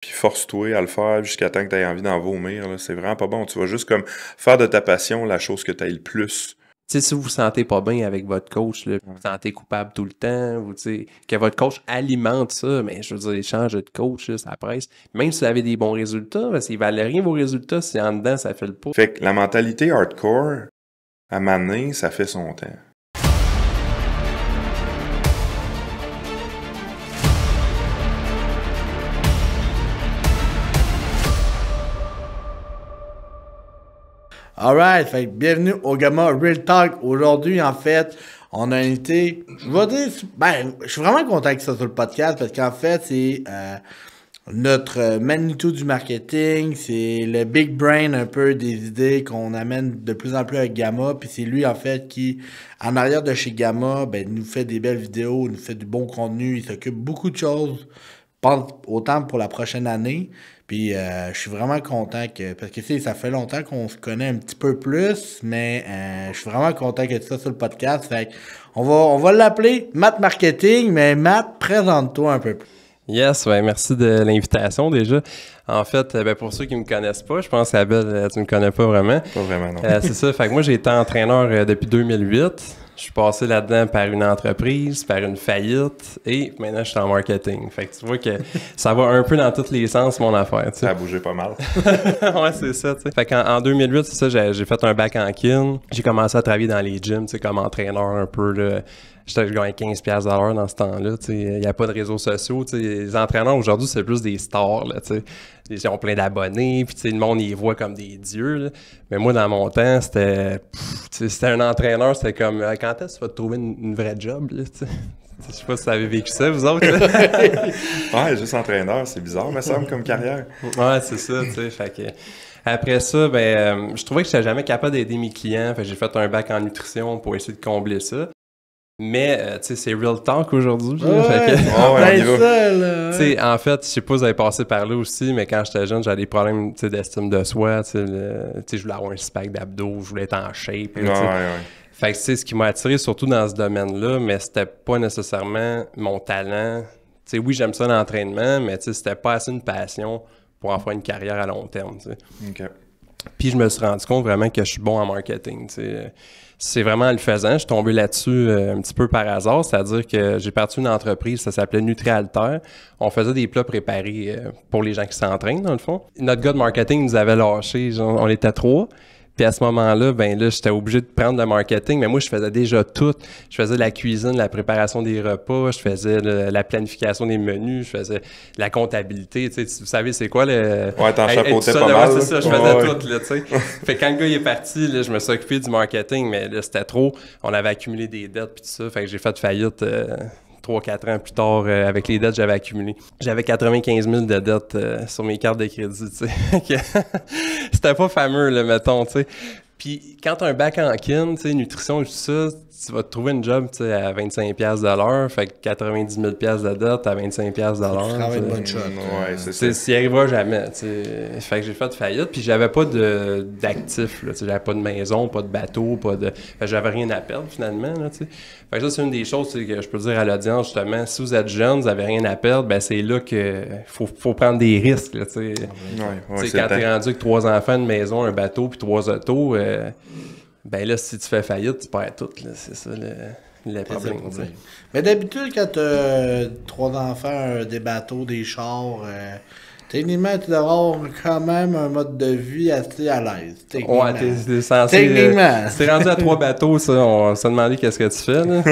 puis force-toi à le faire jusqu'à temps que tu aies envie d'en vomir. Là. C'est vraiment pas bon. Tu vas juste comme faire de ta passion la chose que tu aimes le plus. Tu sais, si vous vous sentez pas bien avec votre coach, là, vous vous sentez coupable tout le temps, ou tu sais, que votre coach alimente ça, mais je veux dire, change de coach, là, ça presse. Même si vous avez des bons résultats, parce qu'ils valent rien vos résultats si en dedans ça fait le pas. Fait que la mentalité hardcore, à m'amener, ça fait son temps. Alright, fait que bienvenue au Gamma Real Talk. Aujourd'hui, en fait, on a invité, je vais dire, je suis vraiment content que ça sur le podcast parce qu'en fait, c'est notre Manitou du marketing, c'est le big brain un peu des idées qu'on amène de plus en plus avec Gamma, puis c'est lui en fait qui, en arrière de chez Gamma, nous fait des belles vidéos, nous fait du bon contenu, il s'occupe beaucoup de choses, autant pour la prochaine année. Puis je suis vraiment content parce que ça fait longtemps qu'on se connaît un petit peu plus, mais je suis vraiment content que tu sois sur le podcast. Fait on va l'appeler Matt Marketing, mais Matt, présente-toi un peu plus. Yes, ben merci de l'invitation déjà. En fait, pour ceux qui me connaissent pas, je pense Abel, tu me connais pas vraiment. Pas vraiment, non. C'est ça, fait que moi j'ai été entraîneur depuis 2008. Je suis passé là-dedans par une entreprise, par une faillite, et maintenant je suis en marketing. Fait que tu vois que ça va un peu dans tous les sens, mon affaire. Tu sais. Ça a bougé pas mal. Ouais, c'est ça, tu sais. Fait qu'en 2008, c'est ça, j'ai fait un bac en kin. J'ai commencé à travailler dans les gyms, tu sais, comme entraîneur un peu, là. Je gagnais $15 dans ce temps-là, tu sais. Il n'y a pas de réseaux sociaux, tu sais. Les entraîneurs, aujourd'hui, c'est plus des stars, là, tu sais. Ils ont plein d'abonnés, puis tu sais, le monde, ils les voit comme des dieux, là. Mais moi, dans mon temps, c'était un entraîneur, c'était comme, quand est-ce que tu vas te trouver une vraie job, là, tu sais. Je sais pas si vous avez vécu ça, vous autres. Ouais, juste entraîneur, c'est bizarre, me semble, comme carrière. Ouais, c'est ça, tu sais. Fait que après ça, je trouvais que j'étais jamais capable d'aider mes clients. Fait que j'ai fait un bac en nutrition pour essayer de combler ça. Mais, tu sais, c'est real talk aujourd'hui. En fait, je sais pas si vous avez passé par là aussi, mais quand j'étais jeune, j'avais des problèmes d'estime de soi. Tu sais, je voulais avoir un six-pack d'abdos, je voulais être en shape. Fait que c'est ce qui m'a attiré surtout dans ce domaine-là, mais c'était pas nécessairement mon talent. Tu sais, oui, j'aime ça l'entraînement, mais tu sais, c'était pas assez une passion pour en faire une carrière à long terme. Tu sais. Okay. Puis je me suis rendu compte vraiment que je suis bon en marketing. Tu sais. C'est vraiment en le faisant. Je suis tombé là-dessus un petit peu par hasard, c'est-à-dire que j'ai parti une entreprise, ça s'appelait NutriAlter. On faisait des plats préparés pour les gens qui s'entraînent, dans le fond. Notre gars de marketing nous avait lâchés, on était 3. Puis à ce moment-là, j'étais obligé de prendre le marketing, mais moi, je faisais déjà tout. Je faisais la cuisine, la préparation des repas, je faisais la planification des menus, je faisais la comptabilité. Tu sais, vous savez, c'est quoi le... Ouais, t'en chapeautais pas mal. C'est ça, je faisais tout, là, tu sais. Fait que quand le gars est parti, là, je me suis occupé du marketing, mais là, c'était trop. On avait accumulé des dettes puis tout ça, fait que j'ai fait faillite... 3-4 ans plus tard, avec les dettes que j'avais accumulées. J'avais 95 000 de dettes sur mes cartes de crédit, tu sais. C'était pas fameux, là, mettons, tu sais. Puis quand t'as un bac en kin, tu sais, nutrition et tout ça, tu vas te trouver une job, tu sais, à 25$ de l'heure, fait que 90 000$ de dette à 25$ de l'heure. Tu travailles de bonne shot. Ouais, c'est ça. Ça n'y arrivera jamais, tu sais. Fait que j'ai fait faillite, puis j'avais pas d'actifs, là, tu sais, j'avais pas de maison, pas de bateau, pas de... Fait que j'avais rien à perdre, finalement, là, tu sais. Fait que ça, c'est une des choses que je peux dire à l'audience, justement. Si vous êtes jeune, vous avez rien à perdre, c'est là que faut prendre des risques, là, tu sais. Ouais, quand t'es rendu avec 3 enfants, une maison, un bateau, puis 3 autos, là, si tu fais faillite, tu perds tout, là. C'est ça, le problème. Mais d'habitude, quand t'as 3 enfants, des bateaux, des chars... techniquement, tu devrais avoir quand même un mode de vie assez à l'aise. Ouais, t'es censé... Techniquement. Si t'es rendu à 3 bateaux, ça, on s'est demandé qu'est-ce que tu fais, là.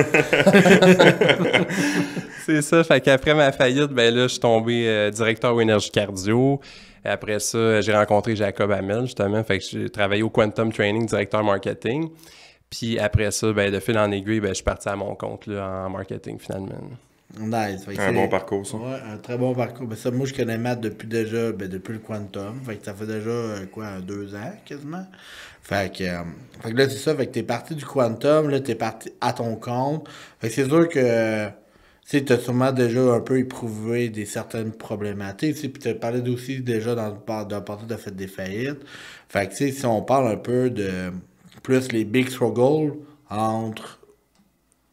C'est ça, fait qu'après ma faillite, là, je suis tombé directeur au énergie cardio. Après ça, j'ai rencontré Jacob Hamel, justement, fait que j'ai travaillé au Quantum Training, directeur marketing. Puis après ça, de fil en aiguille, je suis parti à mon compte, là, en marketing, finalement. Nice. Un bon parcours, ça. Ouais, un très bon parcours. Mais ça, moi, je connais Matt depuis le Quantum. Fait que ça fait déjà, 2 ans, quasiment. Fait que là, c'est ça. Fait que t'es parti du Quantum, là, t'es parti à ton compte. Fait que c'est sûr que, tu sais, t'as sûrement déjà un peu éprouvé certaines problématiques, tu sais, puis t'as parlé aussi déjà d'un passé de fait des faillites. Fait que, tu sais, si on parle un peu de plus les big struggles entre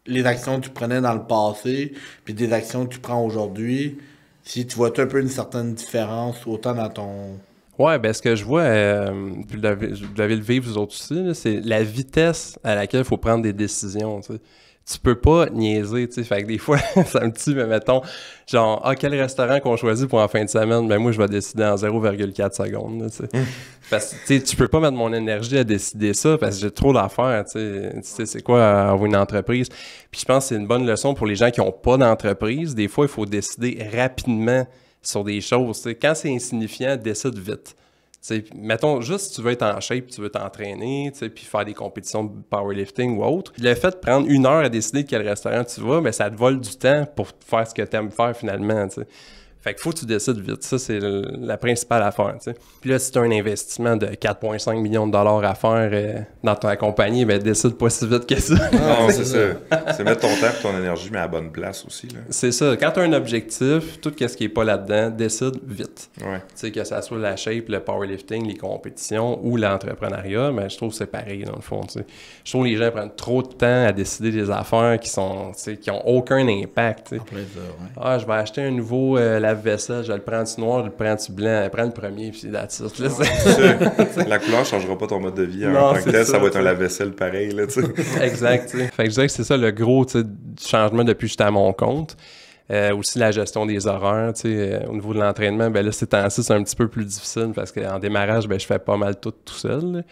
les actions que tu prenais dans le passé puis des actions que tu prends aujourd'hui, Si tu vois un peu une certaine différence, autant dans ton... Ouais, ben ce que je vois, puis vous devez le vivre vous autres aussi, là, c'est la vitesse à laquelle il faut prendre des décisions, tu sais. Tu peux pas niaiser, tu sais. Fait que des fois, ça me tue, mais mettons, genre, quel restaurant qu'on choisit pour en fin de semaine? Ben moi, je vais décider en 0,4 secondes, là, tu sais. Parce que, tu sais, tu peux pas mettre mon énergie à décider ça parce que j'ai trop d'affaires, tu sais. Tu sais, c'est quoi avoir une entreprise? Puis je pense que c'est une bonne leçon pour les gens qui ont pas d'entreprise. Des fois, il faut décider rapidement sur des choses, tu sais. Quand c'est insignifiant, décide vite. T'sais, mettons, juste si tu veux être en shape, tu veux t'entraîner, puis faire des compétitions de powerlifting ou autre, le fait de prendre 1 heure à décider de quel restaurant tu vas, ben, ça te vole du temps pour faire ce que tu aimes faire finalement. T'sais. Fait qu'il faut que tu décides vite. Ça, c'est la principale affaire. T'sais. Puis là, si tu as un investissement de 4,5 millions de dollars à faire dans ta compagnie, ben décide pas si vite que ça. Non, c'est ça. C'est mettre ton temps et ton énergie, mais à la bonne place aussi. Là. C'est ça. Quand tu as un objectif, tout ce qui n'est pas là-dedans, décide vite. Ouais. Tu sais, que ça soit la shape, le powerlifting, les compétitions ou l'entrepreneuriat, mais je trouve que c'est pareil dans le fond. T'sais. Je trouve que les gens prennent trop de temps à décider des affaires qui ont aucun impact. En plein ça, ouais. Ah, je vais acheter un nouveau lave-vaisselle, je le prends-tu noir, je le prends-tu blanc, prends le premier, puis that's it. Là, la couleur ne changera pas ton mode de vie. Non, en tant que tel, ça va être un t'sais. lave-vaisselle pareil. Là, Exact. T'sais. Fait que je dirais que c'est ça le gros changement depuis que j'étais à mon compte. Aussi la gestion des horaires, au niveau de l'entraînement, ben là, ces temps-ci, c'est un petit peu plus difficile parce qu'en démarrage, ben, je fais pas mal tout seul.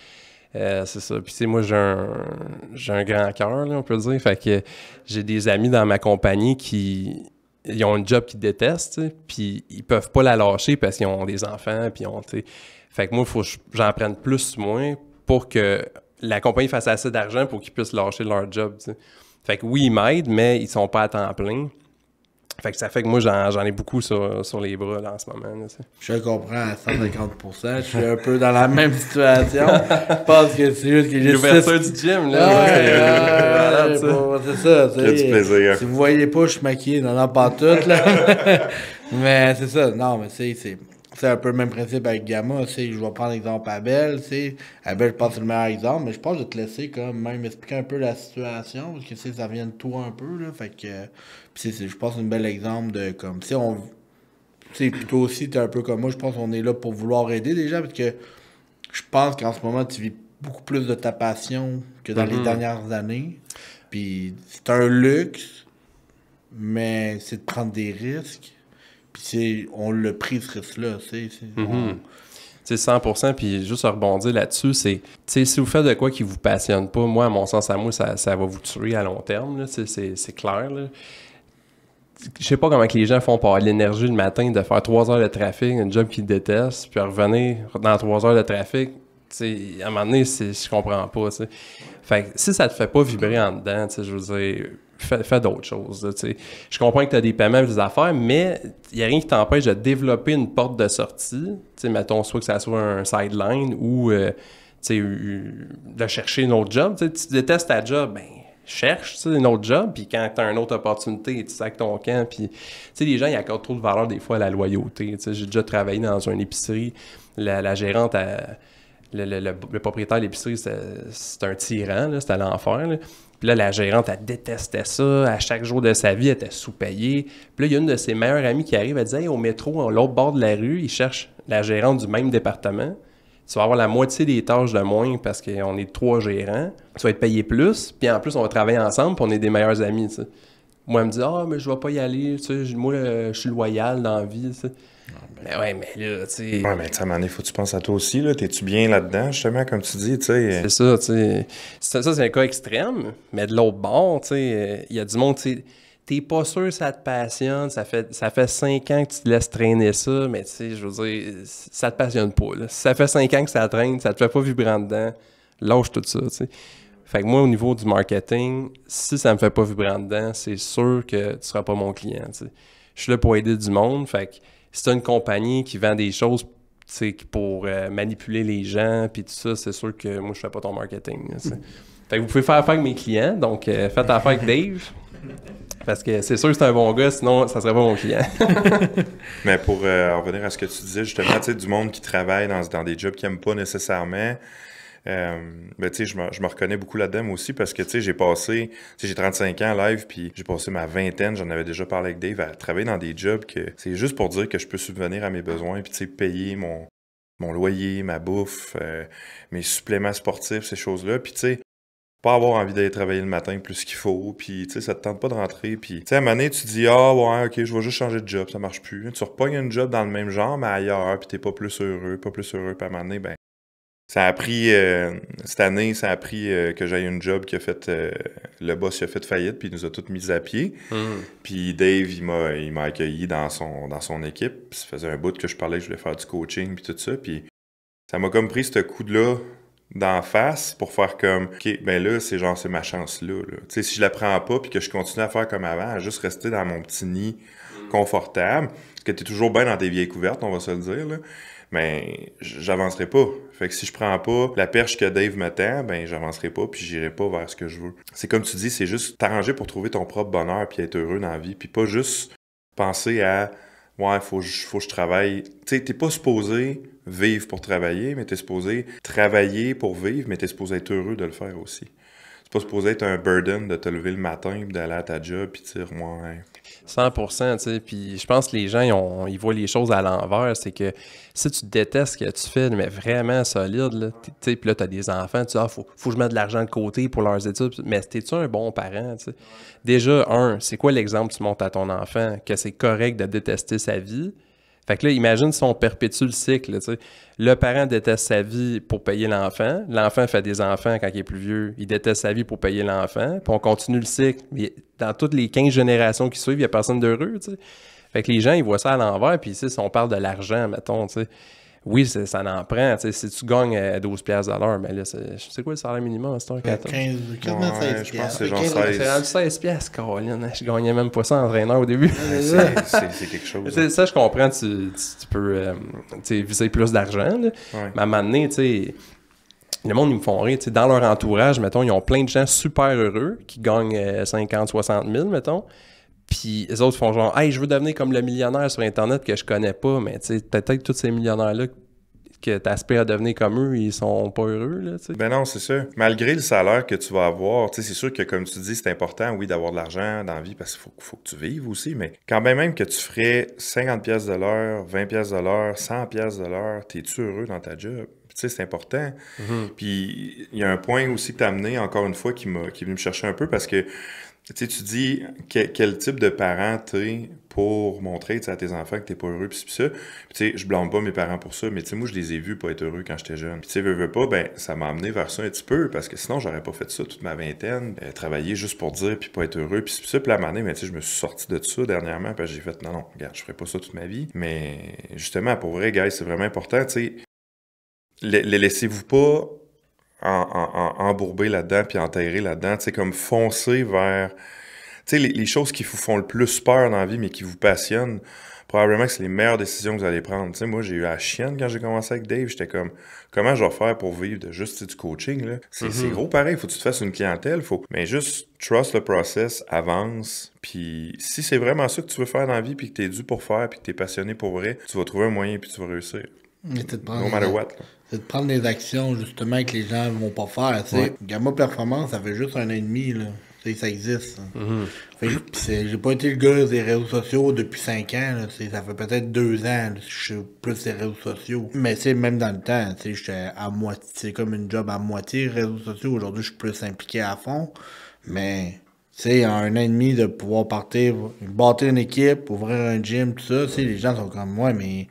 C'est ça. Puis, moi, j'ai un grand cœur, on peut dire. Fait que j'ai des amis dans ma compagnie qui ils ont un job qu'ils détestent, puis ils peuvent pas la lâcher parce qu'ils ont des enfants, puis Fait que moi, il faut que j'en prenne plus ou moins pour que la compagnie fasse assez d'argent pour qu'ils puissent lâcher leur job, t'sais. Fait que oui, ils m'aident, mais ils sont pas à temps plein. Fait que ça fait que moi, j'en ai beaucoup sur les bras là, en ce moment. Là, je comprends à 150%. Je suis un peu dans la même situation. Je pense que c'est juste que j'ai... L'ouverture du gym, là. C'est ça. Il y a du plaisir. Si vous voyez pas, je suis maquillé. Non, pas tout. Là. Mais c'est ça. Non, mais c'est un peu le même principe avec Gamma. Je vais prendre l'exemple à Abel. Abel, je pense que c'est le meilleur exemple. Mais je pense que je vais te laisser quand même expliquer un peu la situation. Parce que ça vient de toi un peu. Là, fait que... je pense que c'est un bel exemple de comme si on. Puis toi aussi, t'es un peu comme moi, je pense qu'on est là pour vouloir aider déjà, parce que je pense qu'en ce moment, tu vis beaucoup plus de ta passion que dans les dernières années. Puis c'est un luxe, mais c'est de prendre des risques. Puis on l'a pris ce risque-là, C'est 100%, puis juste à rebondir là-dessus, c'est, si vous faites de quoi qui vous passionne pas, moi, à mon sens, ça va vous tuer à long terme, là, c'est clair, là. Je sais pas comment que les gens font pour avoir l'énergie le matin de faire 3 heures de trafic, un job qu'ils détestent, puis revenir dans 3 heures de trafic. À un moment donné, je comprends pas. T'sais. Fait que si ça te fait pas vibrer en dedans, je veux dire, fais d'autres choses. Là, je comprends que tu as des paiements et des affaires, mais il n'y a rien qui t'empêche de développer une porte de sortie. Mettons, soit que ça soit un sideline ou de chercher un autre job. Tu détestes ta job, ben cherche un autre job, puis quand tu as une autre opportunité, tu sacs ton camp. Puis, les gens, ils accordent trop de valeur des fois à la loyauté. J'ai déjà travaillé dans une épicerie. La gérante, le propriétaire de l'épicerie, c'est un tyran, là, c'était l'enfer. Là. Puis là, la gérante, elle détestait ça. À chaque jour de sa vie, elle était sous-payée. Puis là, il y a une de ses meilleures amies qui arrive, elle dit « Hey, au métro, à l'autre bord de la rue, ils cherchent la gérante du même département. » Tu vas avoir la moitié des tâches de moins parce qu'on est 3 gérants. Tu vas être payé plus. Puis en plus, on va travailler ensemble puis on est des meilleurs amis. T'sais. Moi, elle me dit « Ah, mais je vais pas y aller. Moi, je suis loyal dans la vie. » Mais ouais, mais là, tu sais... Ouais, mais tu sais, à un moment donné, faut que tu penses à toi aussi, là. T'es-tu bien là-dedans, justement, comme tu dis, tu sais? C'est ça, tu sais. Ça, c'est un cas extrême. Mais de l'autre bord, tu sais, il y a du monde, tu sais... T'es pas sûr que ça te passionne, ça fait 5 ans que tu te laisses traîner ça, mais tu sais, je veux dire, ça te passionne pas, là. Si ça fait 5 ans que ça traîne, ça te fait pas vibrer en dedans, lâche tout ça, tu sais. Fait que moi, au niveau du marketing, si ça me fait pas vibrer en dedans, c'est sûr que tu seras pas mon client, tu sais. Je suis là pour aider du monde, fait que si t'as une compagnie qui vend des choses, tu sais, pour manipuler les gens, puis tout ça, c'est sûr que moi, je fais pas ton marketing, tu sais. Fait que vous pouvez faire affaire avec mes clients, donc faites affaire avec Dave. Parce que c'est sûr que c'est un bon gars, sinon ça serait pas mon client. Mais pour revenir à ce que tu disais, justement, tu sais, du monde qui travaille dans des jobs qu'ils n'aiment pas nécessairement, Ben, tu sais, je me reconnais beaucoup là-dedans moi aussi parce que, tu sais, j'ai passé, tu sais, j'ai 35 ans live, puis j'ai passé ma vingtaine, j'en avais déjà parlé avec Dave, à travailler dans des jobs que c'est juste pour dire que je peux subvenir à mes besoins, puis, tu sais, payer mon loyer, ma bouffe, mes suppléments sportifs, ces choses-là, puis, tu sais, pas avoir envie d'aller travailler le matin plus qu'il faut, puis, tu sais, ça te tente pas de rentrer, puis, tu sais, à un moment donné, tu dis, ah, ouais, ok, je vais juste changer de job, ça marche plus. Tu repognes un job dans le même genre, mais ailleurs, puis t'es pas plus heureux, puis à un moment donné, ben, ça a pris, cette année, ça a pris que j'aille une job qui a fait, le boss il a fait faillite, puis il nous a tous mis à pied. Puis Dave, il m'a accueilli dans son équipe. Puis ça faisait un bout que je parlais que je voulais faire du coaching, puis tout ça. Puis ça m'a comme pris ce coup-là d'en face pour faire comme, OK, ben là, c'est ma chance-là. Là. Tu sais, si je la prends pas, puis que je continue à faire comme avant, à juste rester dans mon petit nid confortable, parce que t'es toujours bien dans tes vieilles couvertes, on va se le dire, là. Mais j'avancerai pas. Fait que si je prends pas la perche que Dave me tend, ben j'avancerai pas puis j'irai pas vers ce que je veux. C'est comme tu dis, c'est juste t'arranger pour trouver ton propre bonheur puis être heureux dans la vie, puis pas juste penser à ouais, faut que je travaille. Tu sais, t'es pas supposé vivre pour travailler, mais t'es supposé travailler pour vivre, mais t'es supposé être heureux de le faire aussi. C'est pas supposé être un burden de te lever le matin puis d'aller à ta job puis de dire ouais. 100%, tu sais, puis je pense que les gens, ils voient les choses à l'envers, c'est que si tu détestes ce que tu fais, mais vraiment solide, là, tu sais, puis là, t'as des enfants, tu dis, faut que je mette de l'argent de côté pour leurs études, mais t'es-tu un bon parent, tu sais? Déjà, c'est quoi l'exemple que tu montres à ton enfant, que c'est correct de détester sa vie? Fait que là, imagine si on perpétue le cycle, tu sais. Le parent déteste sa vie pour payer l'enfant. L'enfant fait des enfants quand il est plus vieux. Il déteste sa vie pour payer l'enfant. Puis on continue le cycle. Mais dans toutes les 15 générations qui suivent, il n'y a personne d'heureux, tu sais. Fait que les gens, ils voient ça à l'envers. Puis si on parle de l'argent, mettons, tu sais. Oui, ça en prend. Tu sais, si tu gagnes 12$ de l'heure, mais là, c'est quoi le salaire minimum? C'est un 14? 15, 16 je pense que c'est genre 15, 16. C'est rendu 16$, Caroline. Je gagnais même pas ça en entraîneur au début. C'est quelque chose. T'sais, ça, je comprends, tu peux viser plus d'argent, là. Ouais. Mais à un moment donné, le monde, ils me font rire. Dans leur entourage, mettons, ils ont plein de gens super heureux qui gagnent 50, 60 000, mettons. Puis les autres font genre, hey, je veux devenir comme le millionnaire sur Internet que je connais pas, mais peut-être tous ces millionnaires-là que tu aspires à devenir comme eux, ils sont pas heureux, là, tu sais. Ben non, c'est ça. Malgré le salaire que tu vas avoir, tu sais, c'est sûr que, comme tu dis, c'est important, oui, d'avoir de l'argent dans la vie parce qu'il faut que tu vives aussi, mais quand même que tu ferais 50$ de l'heure, 20$ de l'heure, 100$ de l'heure, t'es-tu heureux dans ta job? Tu sais, c'est important. Puis il y a un point aussi que t'as amené, encore une fois, qui est venu me chercher un peu parce que tu sais, tu dis quel type de parent t'es pour montrer à tes enfants que t'es pas heureux, pis ça. Puis tu sais, je blâme pas mes parents pour ça, mais tu sais, moi, je les ai vus pas être heureux quand j'étais jeune. Puis tu sais, veux pas, ben, ça m'a amené vers ça un petit peu, parce que sinon, j'aurais pas fait ça toute ma vingtaine, travailler juste pour dire, puis pas être heureux, puis ça. Puis la année, mais tu sais, je me suis sorti de ça dernièrement, parce que j'ai fait, non, regarde, je ferai pas ça toute ma vie. Mais justement, pour vrai, guys, c'est vraiment important, tu sais, laissez-vous pas embourber là-dedans puis enterrer là-dedans, tu sais, comme foncer vers, tu sais, les choses qui vous font le plus peur dans la vie mais qui vous passionnent, probablement que c'est les meilleures décisions que vous allez prendre. Tu sais, moi, j'ai eu la chienne quand j'ai commencé avec Dave, j'étais comme, comment je vais faire pour vivre de juste du coaching, là? C'est gros pareil, faut que tu te fasses une clientèle, mais juste trust le process, avance, puis si c'est vraiment ça que tu veux faire dans la vie puis que t'es dû pour faire puis que t'es passionné pour vrai, tu vas trouver un moyen puis tu vas réussir. No matter what, là. C'est de prendre des actions, justement, que les gens vont pas faire, tu sais. Ouais. Gamma Performance, ça fait juste 1 an et demi, là. Tu sais, ça existe. J'ai pas été le gars des réseaux sociaux depuis 5 ans, là. Ça fait peut-être 2 ans, là, je suis plus des réseaux sociaux. Mais, tu sais, même dans le temps, tu sais, j'étais à moitié, c'est comme une job à moitié réseaux sociaux. Aujourd'hui, je suis plus impliqué à fond. Mais, tu sais, en 1 an et demi, de pouvoir bâtir une équipe, ouvrir un gym, tout ça, tu sais, les gens sont comme, ouais, mais...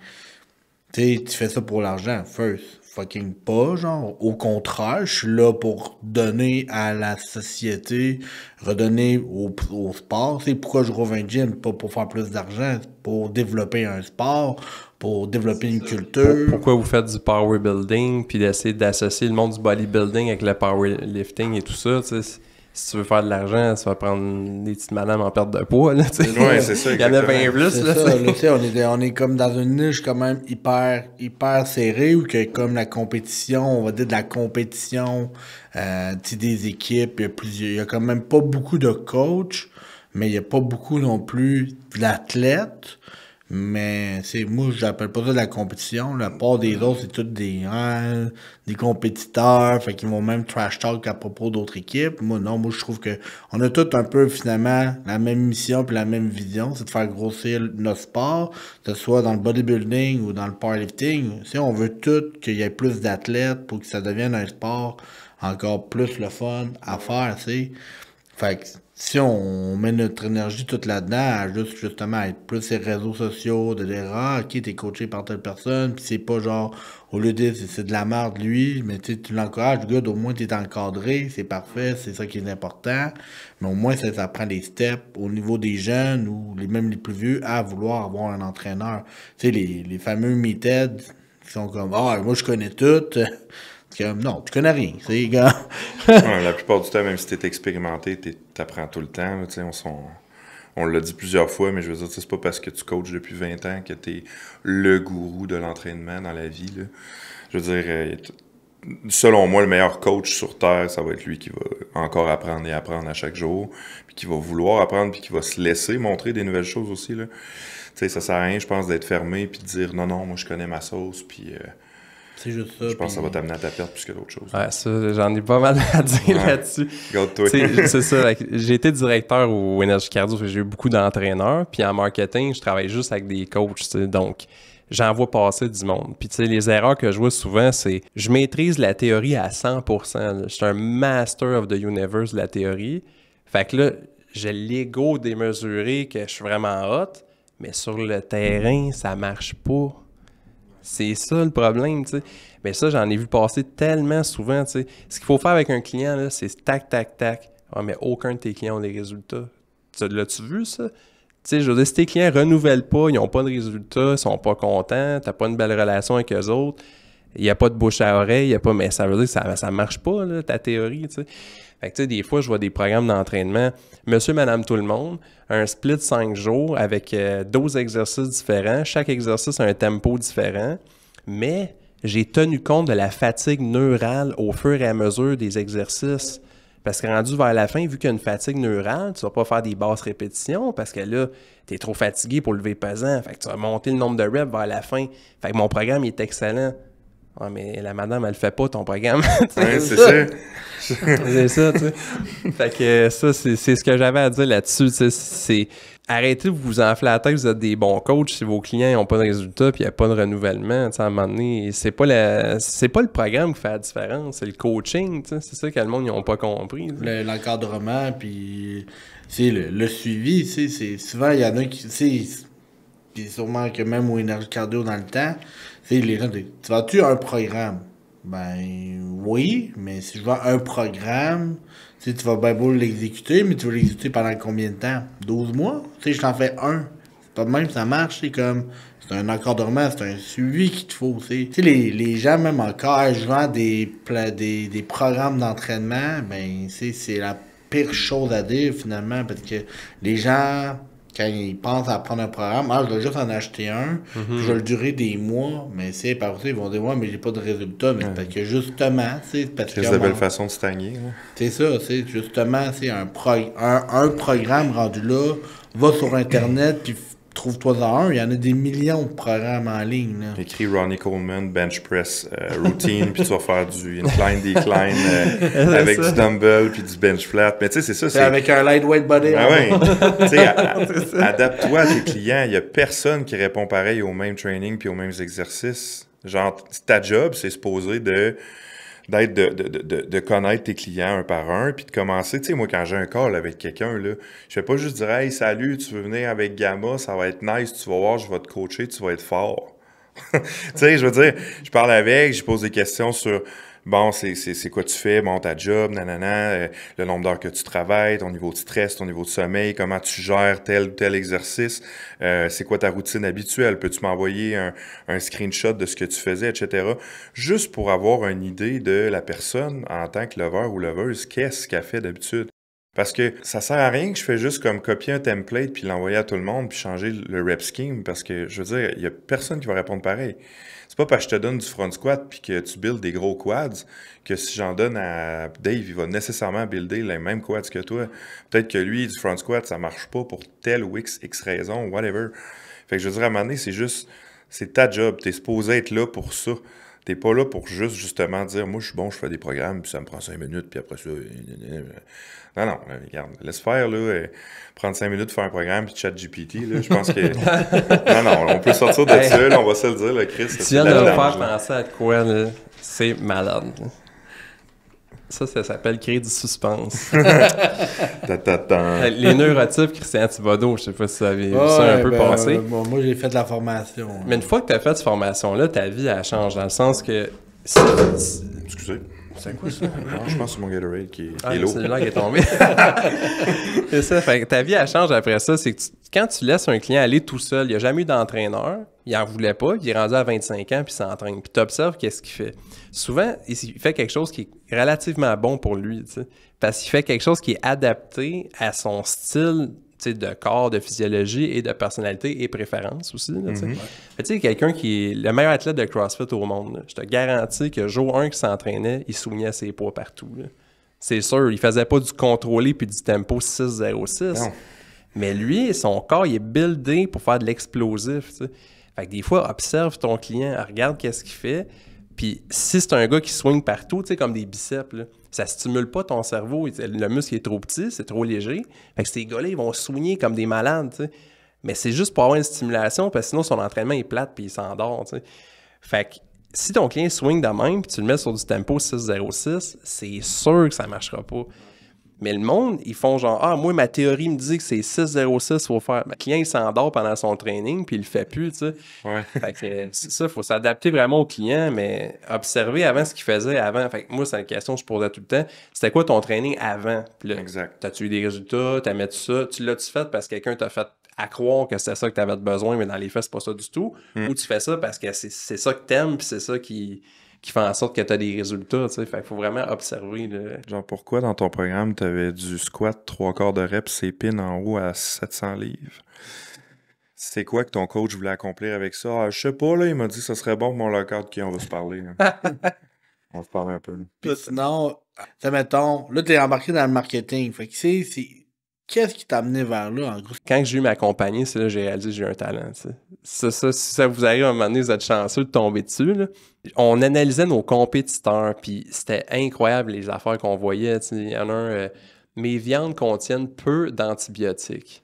Tu sais, tu fais ça pour l'argent, first. Fucking pas, genre. Au contraire, je suis là pour donner à la société, redonner au sport. Tu sais, pourquoi je rouvre un gym? Pas pour faire plus d'argent, pour développer un sport, pour développer une culture. Pourquoi vous faites du power building, puis d'essayer d'associer le monde du bodybuilding avec le powerlifting et tout ça, tu sais. Si tu veux faire de l'argent, tu vas prendre des petites madames en perte de poids, là, tu sais. Ouais, c'est ça, il y en a bien plus, c'est là. Ça, là, tu sais, on est comme dans une niche quand même hyper serrée, où que comme la compétition, on va dire de la compétition, tu sais, des équipes, il y a quand même pas beaucoup de coachs, mais il y a pas beaucoup non plus d'athlètes. Mais moi, j'appelle pas ça de la compétition. La part des autres, c'est tous des compétiteurs. Fait qu'ils vont même trash talk à propos d'autres équipes. Moi, non, moi, je trouve que on a tous un peu, finalement, la même mission puis la même vision. C'est de faire grossir notre sport, que ce soit dans le bodybuilding ou dans le powerlifting. Tu sais, on veut tous qu'il y ait plus d'athlètes pour que ça devienne un sport encore plus le fun à faire, tu sais. Fait que si on met notre énergie toute là-dedans, à juste justement être plus sur les réseaux sociaux, de dire ah ok t'es coaché par telle personne, puis c'est pas genre au lieu de dire c'est de la merde lui, mais tu l'encourages, le gars, au moins t'es encadré, c'est parfait, c'est ça qui est important. Mais au moins ça prend des steps au niveau des jeunes ou même les plus vieux à vouloir avoir un entraîneur. Tu sais, les fameux meatheads qui sont comme ah moi je connais tout. Non, tu connais rien, c'est gars. Ouais, la plupart du temps, même si t'es expérimenté, t'apprends tout le temps. Là, on l'a dit plusieurs fois, mais je veux dire, c'est pas parce que tu coaches depuis 20 ans que t'es le gourou de l'entraînement dans la vie. Là. Je veux dire, selon moi, le meilleur coach sur Terre, ça va être lui qui va encore apprendre et apprendre à chaque jour, puis qui va vouloir apprendre, puis qui va se laisser montrer des nouvelles choses aussi. Là. Ça sert à rien, je pense, d'être fermé, puis de dire non, moi je connais ma sauce, puis... C'est juste ça. Je pense que ça va t'amener à ta perte plus que d'autres choses. Ouais, ça, j'en ai pas mal à dire là-dessus. Garde-toi. C'est ça. J'ai été directeur au Énergie Cardio, j'ai eu beaucoup d'entraîneurs. Puis en marketing, je travaille juste avec des coachs. Donc, j'en vois passer du monde. Puis, les erreurs que je vois souvent, c'est je maîtrise la théorie à 100%. Là. Je suis un master of the universe de la théorie. Fait que là, j'ai l'ego démesuré que je suis vraiment hot, mais sur le terrain, ça marche pas. C'est ça le problème, tu sais. Mais ça, j'en ai vu passer tellement souvent, tu sais. Ce qu'il faut faire avec un client, là, c'est tac, tac, tac. Ah, mais aucun de tes clients ont des résultats. L'as-tu vu, ça? Tu sais, je veux dire, si tes clients renouvellent pas, ils n'ont pas de résultats, ils sont pas contents, t'as pas une belle relation avec eux autres, il n'y a pas de bouche à oreille, y a pas... mais ça veut dire que ça marche pas, là, ta théorie, tu sais. Fait que, tu sais, des fois, je vois des programmes d'entraînement, monsieur, madame, tout le monde, un split 5 jours avec 12 exercices différents. Chaque exercice a un tempo différent, mais j'ai tenu compte de la fatigue neurale au fur et à mesure des exercices. Parce que rendu vers la fin, vu qu'il y a une fatigue neurale, tu vas pas faire des basses répétitions parce que là, tu es trop fatigué pour lever pesant. Fait que tu vas monter le nombre de reps vers la fin. Fait que mon programme, il est excellent. Ouais, mais la madame, elle le fait pas, ton programme. Ouais, c'est ça. C'est ça, tu sais. Fait que ça, c'est ce que j'avais à dire là-dessus, tu sais. C'est arrêtez de vous enfler la tête, vous êtes des bons coachs si vos clients n'ont pas de résultats puis il n'y a pas de renouvellement, tu sais, à un moment donné, c'est pas le programme qui fait la différence, c'est le coaching, tu sais. C'est ça que le monde n'a pas compris. L'encadrement, puis le suivi, tu sais, c'est souvent, il y en a qui, tu sais, puis sûrement que même au Énergie Cardio dans le temps, tu sais, les gens disent, tu vas-tu un programme? Ben oui, mais si je veux un programme, tu sais, tu vas bien beau l'exécuter, mais tu vas l'exécuter pendant combien de temps? 12 mois? Tu sais, je t'en fais un. C'est pas de même, ça marche, c'est comme... C'est un encadrement, c'est un suivi qu'il te faut, tu sais. Les gens, même encore, jouant des programmes d'entraînement, ben, c'est la pire chose à dire, finalement, parce que les gens... Quand ils pensent à prendre un programme, je vais juste en acheter un, puis je vais le durer des mois, mais c'est par contre, ils vont dire, ouais, mais j'ai pas de résultat, mais parce que justement, c'est parce que. C'est une belle façon de stagner, là. C'est ça, c'est justement, c'est un programme rendu là, va sur Internet, puis trouve-toi-en un, il y en a des millions de programmes en ligne, là. Écris Ronnie Coleman, bench press routine, puis tu vas faire du incline, decline, avec du dumbbell, puis du bench flat. Mais tu sais, c'est ça. C'est avec un lightweight body. Ah ouais. Tu sais, adapte-toi à tes clients. Il n'y a personne qui répond pareil au même training puis aux mêmes exercices. Genre, ta job, c'est supposé de connaître tes clients un par un, puis de commencer, tu sais, moi, quand j'ai un call avec quelqu'un, là, je fais pas juste dire « Hey, salut, tu veux venir avec Gamma, ça va être nice, tu vas voir, je vais te coacher, tu vas être fort. » Tu sais, je veux dire, je parle avec, je pose des questions sur bon, c'est quoi tu fais, bon, ta job, nanana, le nombre d'heures que tu travailles, ton niveau de stress, ton niveau de sommeil, comment tu gères tel ou tel exercice, c'est quoi ta routine habituelle, peux-tu m'envoyer un screenshot de ce que tu faisais, etc. Juste pour avoir une idée de la personne en tant que lover ou loveuse, qu'est-ce qu'elle fait d'habitude. Parce que ça sert à rien que je fais juste comme copier un template puis l'envoyer à tout le monde puis changer le rep scheme parce que, je veux dire, il y a personne qui va répondre pareil. C'est pas parce que je te donne du front squat puis que tu builds des gros quads que si j'en donne à Dave, il va nécessairement builder les mêmes quads que toi. Peut-être que lui, du front squat, ça marche pas pour telle ou x raison, whatever. Fait que je veux dire, à un moment donné, c'est ta job. T'es supposé être là pour ça. T'es pas là pour justement dire, moi, je suis bon, je fais des programmes, puis ça me prend 5 minutes, puis après ça... Non, regarde, laisse faire, là, prendre 5 minutes pour faire un programme, puis ChatGPT, là, je pense que... non, on peut sortir de ça, là, on va se le dire, le Chris. Tu viens de me faire penser à quoi, là? C'est malade, là. Ça s'appelle créer du suspense. Les neurotypes, Christian Thibodeau, je sais pas si vous avez vu ça un peu passer. Moi, j'ai fait de la formation. Mais une fois que tu as fait cette formation-là, ta vie, elle change, dans le sens que... Excusez. C'est quoi ça? Je pense que c'est mon Gatorade qui est lourd. C'est là qui est tombé. C'est ça. Fait que ta vie, elle change après ça. C'est que quand tu laisses un client aller tout seul, il n'y a jamais eu d'entraîneur, il n'en voulait pas, puis il est rendu à 25 ans, puis il s'entraîne. Puis tu observes qu'est-ce qu'il fait. Souvent, il fait quelque chose qui est relativement bon pour lui, tu sais, parce qu'il fait quelque chose qui est adapté à son style de corps, de physiologie et de personnalité et préférence aussi. Là, tu sais, quelqu'un qui est le meilleur athlète de CrossFit au monde, là, je te garantis que jour 1 qu'il s'entraînait, il soulignait ses poids partout. Là. C'est sûr, il faisait pas du contrôlé puis du tempo 6-0-6. Non. Mais lui, son corps, il est buildé pour faire de l'explosif. Tu sais. Fait que des fois, observe ton client, regarde qu'est-ce qu'il fait. Puis si c'est un gars qui swing partout, tu sais, comme des biceps, là, ça stimule pas ton cerveau. Le muscle est trop petit, c'est trop léger. Fait que ces gars-là, ils vont swinger comme des malades, tu sais. Mais c'est juste pour avoir une stimulation, parce que sinon, son entraînement est plate puis il s'endort, tu sais. Fait que si ton client swing de même puis tu le mets sur du tempo 6-0-6, c'est sûr que ça marchera pas. Mais le monde, ils font genre, ah, moi, ma théorie me dit que c'est 6-0-6, faut faire. Le client, il s'endort pendant son training, puis il le fait plus, tu sais. Ouais. Fait que c'est ça, il faut s'adapter vraiment au client, mais observer avant ce qu'il faisait avant. Fait que moi, c'est la question que je posais tout le temps. C'était quoi ton training avant? Puis là, exact. T'as-tu eu des résultats? T'aimais-tu ça? Tu l'as-tu fait parce que quelqu'un t'a fait à croire que c'était ça que t'avais besoin, mais dans les faits, c'est pas ça du tout? Ou tu fais ça parce que c'est ça que t'aimes, puis c'est ça qui fait en sorte que tu as des résultats, tu sais. Fait qu'il faut vraiment observer. Genre, pourquoi dans ton programme, tu avais du squat 3/4 de reps, c'est pin en haut à 700 livres? C'est quoi que ton coach voulait accomplir avec ça? Ah, je sais pas, là, il m'a dit que ce serait bon pour mon lockout qui on va se parler. On va se parler un peu. Puis sinon, mettons, là, t'es embarqué dans le marketing. Fait que c'est qu'est-ce qui t'a amené vers là, en gros? Quand j'ai eu ma compagnie, c'est là que j'ai réalisé que j'ai un talent. Ça, si ça vous arrive à un moment donné, vous êtes chanceux de tomber dessus. Là. On analysait nos compétiteurs, puis c'était incroyable les affaires qu'on voyait. Il y en a un, mes viandes contiennent peu d'antibiotiques.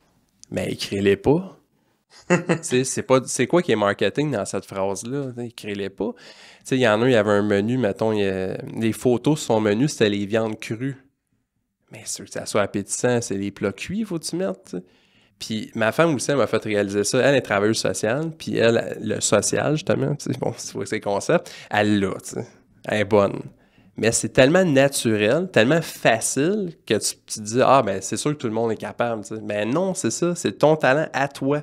Mais écris-les pas. C'est quoi qui est marketing dans cette phrase-là? Écris-les pas. Il y en a un, il y avait un menu, mettons, les photos sur son menu, c'était les viandes crues. Mais sûr que ça soit appétissant, c'est les plats cuits, faut que tu mettes. T'sais. Puis ma femme aussi, elle m'a fait réaliser ça. Elle est travailleuse sociale, puis elle, le social, justement, bon, c'est ses concepts, elle l'a, elle est bonne. Mais c'est tellement naturel, tellement facile que tu te dis, ah, ben c'est sûr que tout le monde est capable. T'sais. Ben non, c'est ça, c'est ton talent à toi.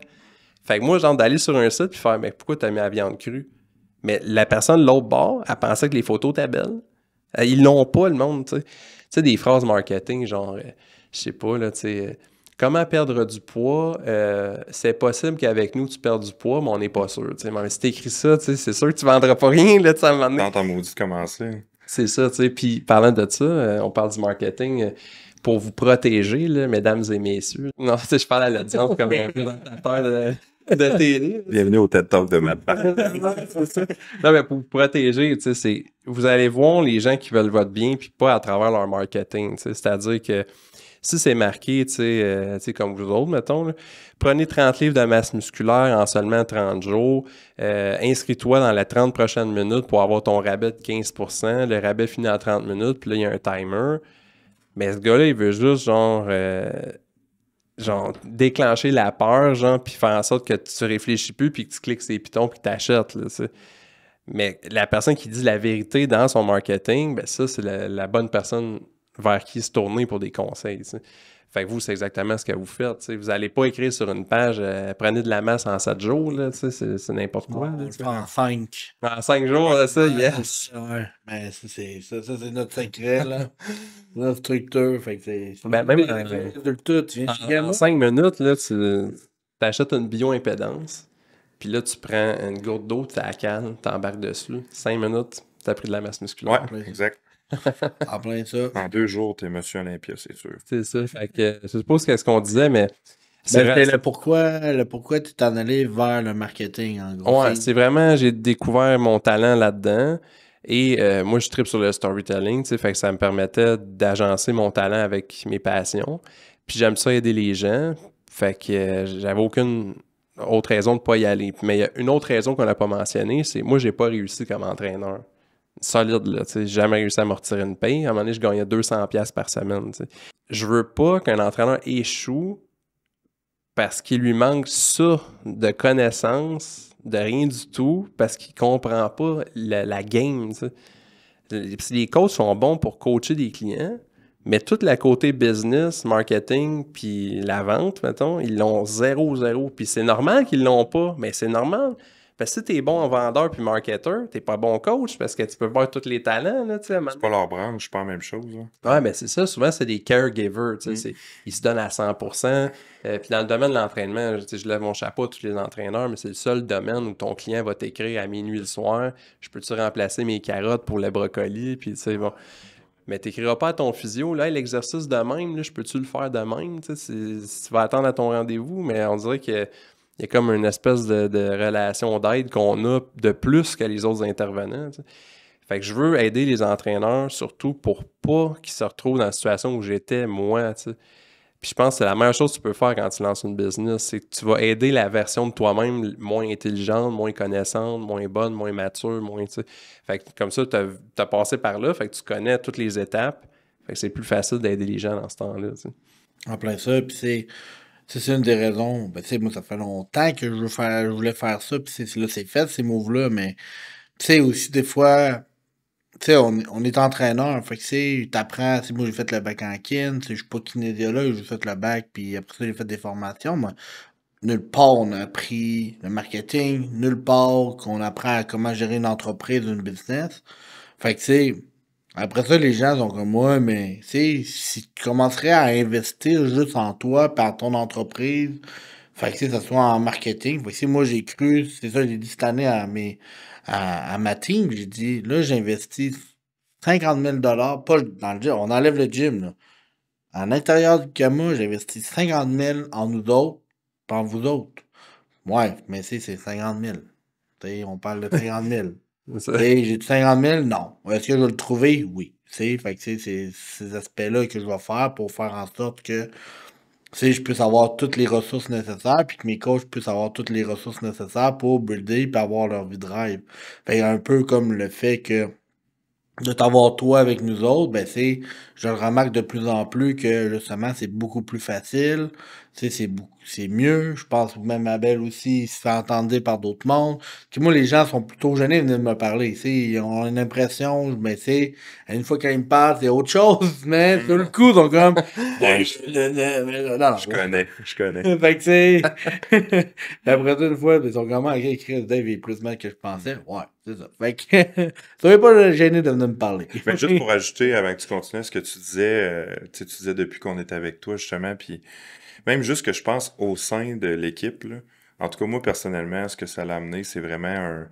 Fait que moi, genre, d'aller sur un site puis faire, ben pourquoi t'as mis la viande crue? Mais la personne de l'autre bord, elle pensait que les photos étaient belles. Ils l'ont pas, le monde, tu sais. Tu sais, des phrases marketing, genre, je sais pas, là, tu sais, comment perdre du poids? C'est possible qu'avec nous, tu perds du poids, mais on n'est pas sûr, tu sais. Mais si t'écris ça, tu sais, c'est sûr que tu vendras pas rien, là, tu sais, à un moment donné. Dans ton maudit de commencer. C'est ça, tu sais. Puis, parlant de ça, on parle du marketing pour vous protéger, là, mesdames et messieurs. Non, tu sais, je parle à l'audience comme un présentateur de télé. Bienvenue au TED Talk de ma part. Non, mais pour vous protéger, tu sais, vous allez voir les gens qui veulent votre bien, puis pas à travers leur marketing, tu sais. C'est-à-dire que si c'est marqué, tu sais, comme vous autres, mettons, là, prenez 30 livres de masse musculaire en seulement 30 jours, inscris-toi dans les 30 prochaines minutes pour avoir ton rabais de 15%, le rabais finit en 30 minutes, puis là, il y a un timer. Mais ce gars-là, il veut juste, genre déclencher la peur, genre, puis faire en sorte que tu réfléchis plus, puis que tu cliques ces pitons, puis que tu achètes, là, t'sais. Mais la personne qui dit la vérité dans son marketing, ben ça, c'est la bonne personne vers qui se tourner pour des conseils, t'sais. Fait que vous, c'est exactement ce que vous faites, t'sais. Vous n'allez pas écrire sur une page prenez de la masse en 7 jours, là, c'est n'importe quoi. Là, en 5. En 5 jours, là, ça, yes. Ouais, mais ça, c'est notre secret, là. Notre structure, fait que c'est... Ben, même en 5 minutes, là, tu achètes une bioimpédance, puis là, tu prends une gourde d'eau, tu la cales, tu embarques dessus. 5 minutes, tu as pris de la masse musculaire. Ouais, exact. En plein ça. En 2 jours, t'es Monsieur Olympia, c'est sûr. C'est ça. Fait que je suppose qu'est-ce qu'on disait, mais C'est c'est le pourquoi tu t'en allé vers le marketing, en gros. Ouais, c'est vraiment, j'ai découvert mon talent là-dedans. Et moi, je tripe sur le storytelling, tu sais, fait que ça me permettait d'agencer mon talent avec mes passions. Puis j'aime ça aider les gens. Fait que j'avais aucune autre raison de pas y aller. Mais il y a une autre raison qu'on n'a pas mentionnée, c'est moi, j'ai pas réussi comme entraîneur. Solide, là, tu sais, j'ai jamais réussi à me retirer une paye. À un moment donné, je gagnais 200$ par semaine, tu sais. Je veux pas qu'un entraîneur échoue parce qu'il lui manque ça de connaissances, de rien du tout, parce qu'il comprend pas la game, tu sais. Les coachs sont bons pour coacher des clients, mais tout le côté business, marketing, puis la vente, mettons, ils l'ont zéro. Puis c'est normal qu'ils l'ont pas, mais c'est normal. Parce que si t'es bon en vendeur puis marketeur, t'es pas bon coach parce que tu peux voir tous les talents, là, tu sais. C'est pas leur branche, c'est pas la même chose. Hein. Ouais, mais c'est ça. Souvent, c'est des caregivers, tu sais. Ils se donnent à 100%. Puis dans le domaine de l'entraînement, je lève mon chapeau à tous les entraîneurs, mais c'est le seul domaine où ton client va t'écrire à minuit le soir, je peux-tu remplacer mes carottes pour le brocoli, puis tu sais, bon. Mais t'écriras pas à ton physio, là, l'exercice de même, là, je peux-tu le faire de même, tu sais, si tu vas attendre à ton rendez-vous, mais on dirait que il y a comme une espèce de relation d'aide qu'on a de plus que les autres intervenants, tu sais. Fait que je veux aider les entraîneurs, surtout pour pas qu'ils se retrouvent dans la situation où j'étais, moi, tu sais. Puis je pense que c'est la meilleure chose que tu peux faire quand tu lances une business, c'est que tu vas aider la version de toi-même moins intelligente, moins connaissante, moins bonne, moins mature, moins, tu sais. Fait que comme ça, t'as passé par là, fait que tu connais toutes les étapes. Fait que c'est plus facile d'aider les gens dans ce temps-là, tu sais. En plein ça, puis c'est une des raisons. Ben, tu sais, moi, ça fait longtemps que je voulais faire ça, puis c'est fait, ces moves-là, mais tu sais, aussi, des fois, tu sais, on est entraîneur, fait que tu sais, t'apprends, tu sais, moi, j'ai fait le bac en kin, tu sais, je suis pas kinésiologue, j'ai fait le bac, puis après ça, j'ai fait des formations, moi. Nulle part, on a appris le marketing, nulle part qu'on apprend à comment gérer une entreprise, une business. Fait que, tu sais, après ça, les gens sont comme moi, mais, tu sais, si tu commencerais à investir juste en toi, par ton entreprise, fait que, tu sais, ça soit en marketing. Fait que, si moi, j'ai cru, c'est ça, j'ai dit cette année à ma team, j'ai dit, là, j'investis 50 000 $, pas dans le gym, on enlève le gym, là. À l'intérieur du Gamma, j'investis 50 000 en nous autres, pas en vous autres. Ouais, mais c'est 50 000. Tu sais, on parle de 50 000. C'est ça. Tu sais, j'ai-tu 50 000? Non. Est-ce que je vais le trouver? Oui. Tu sais, fait que tu sais, c'est ces aspects-là que je vais faire pour faire en sorte que, tu sais, je puisse avoir toutes les ressources nécessaires, puis que mes coachs puissent avoir toutes les ressources nécessaires pour builder et avoir leur vie de rêve. Fait un peu comme le fait que de t'avoir toi avec nous autres, ben c'est, je le remarque de plus en plus que justement c'est beaucoup plus facile, tu sais, c'est mieux. Je pense que même Abel aussi il se fait entendre par d'autres mondes. Puis moi, les gens sont plutôt gênés de venir me parler. Tu sais, ils ont une impression, ben c'est, une fois qu'ils me parlent, c'est autre chose, mais sur le coup, ils sont comme. Ouais, Non, je connais. fait que tu sais. Après ça, une fois, ils sont comme, ok, Chris, Dave est plus mal que je pensais. Ouais, c'est ça. Fait que soyez pas gênés de venir me parler. Mais juste pour ajouter, avant que tu continues, ce que tu disais, tu disais depuis qu'on est avec toi, justement, puis même juste que je pense au sein de l'équipe, là, en tout cas, moi, personnellement, ce que ça l'a amené, c'est vraiment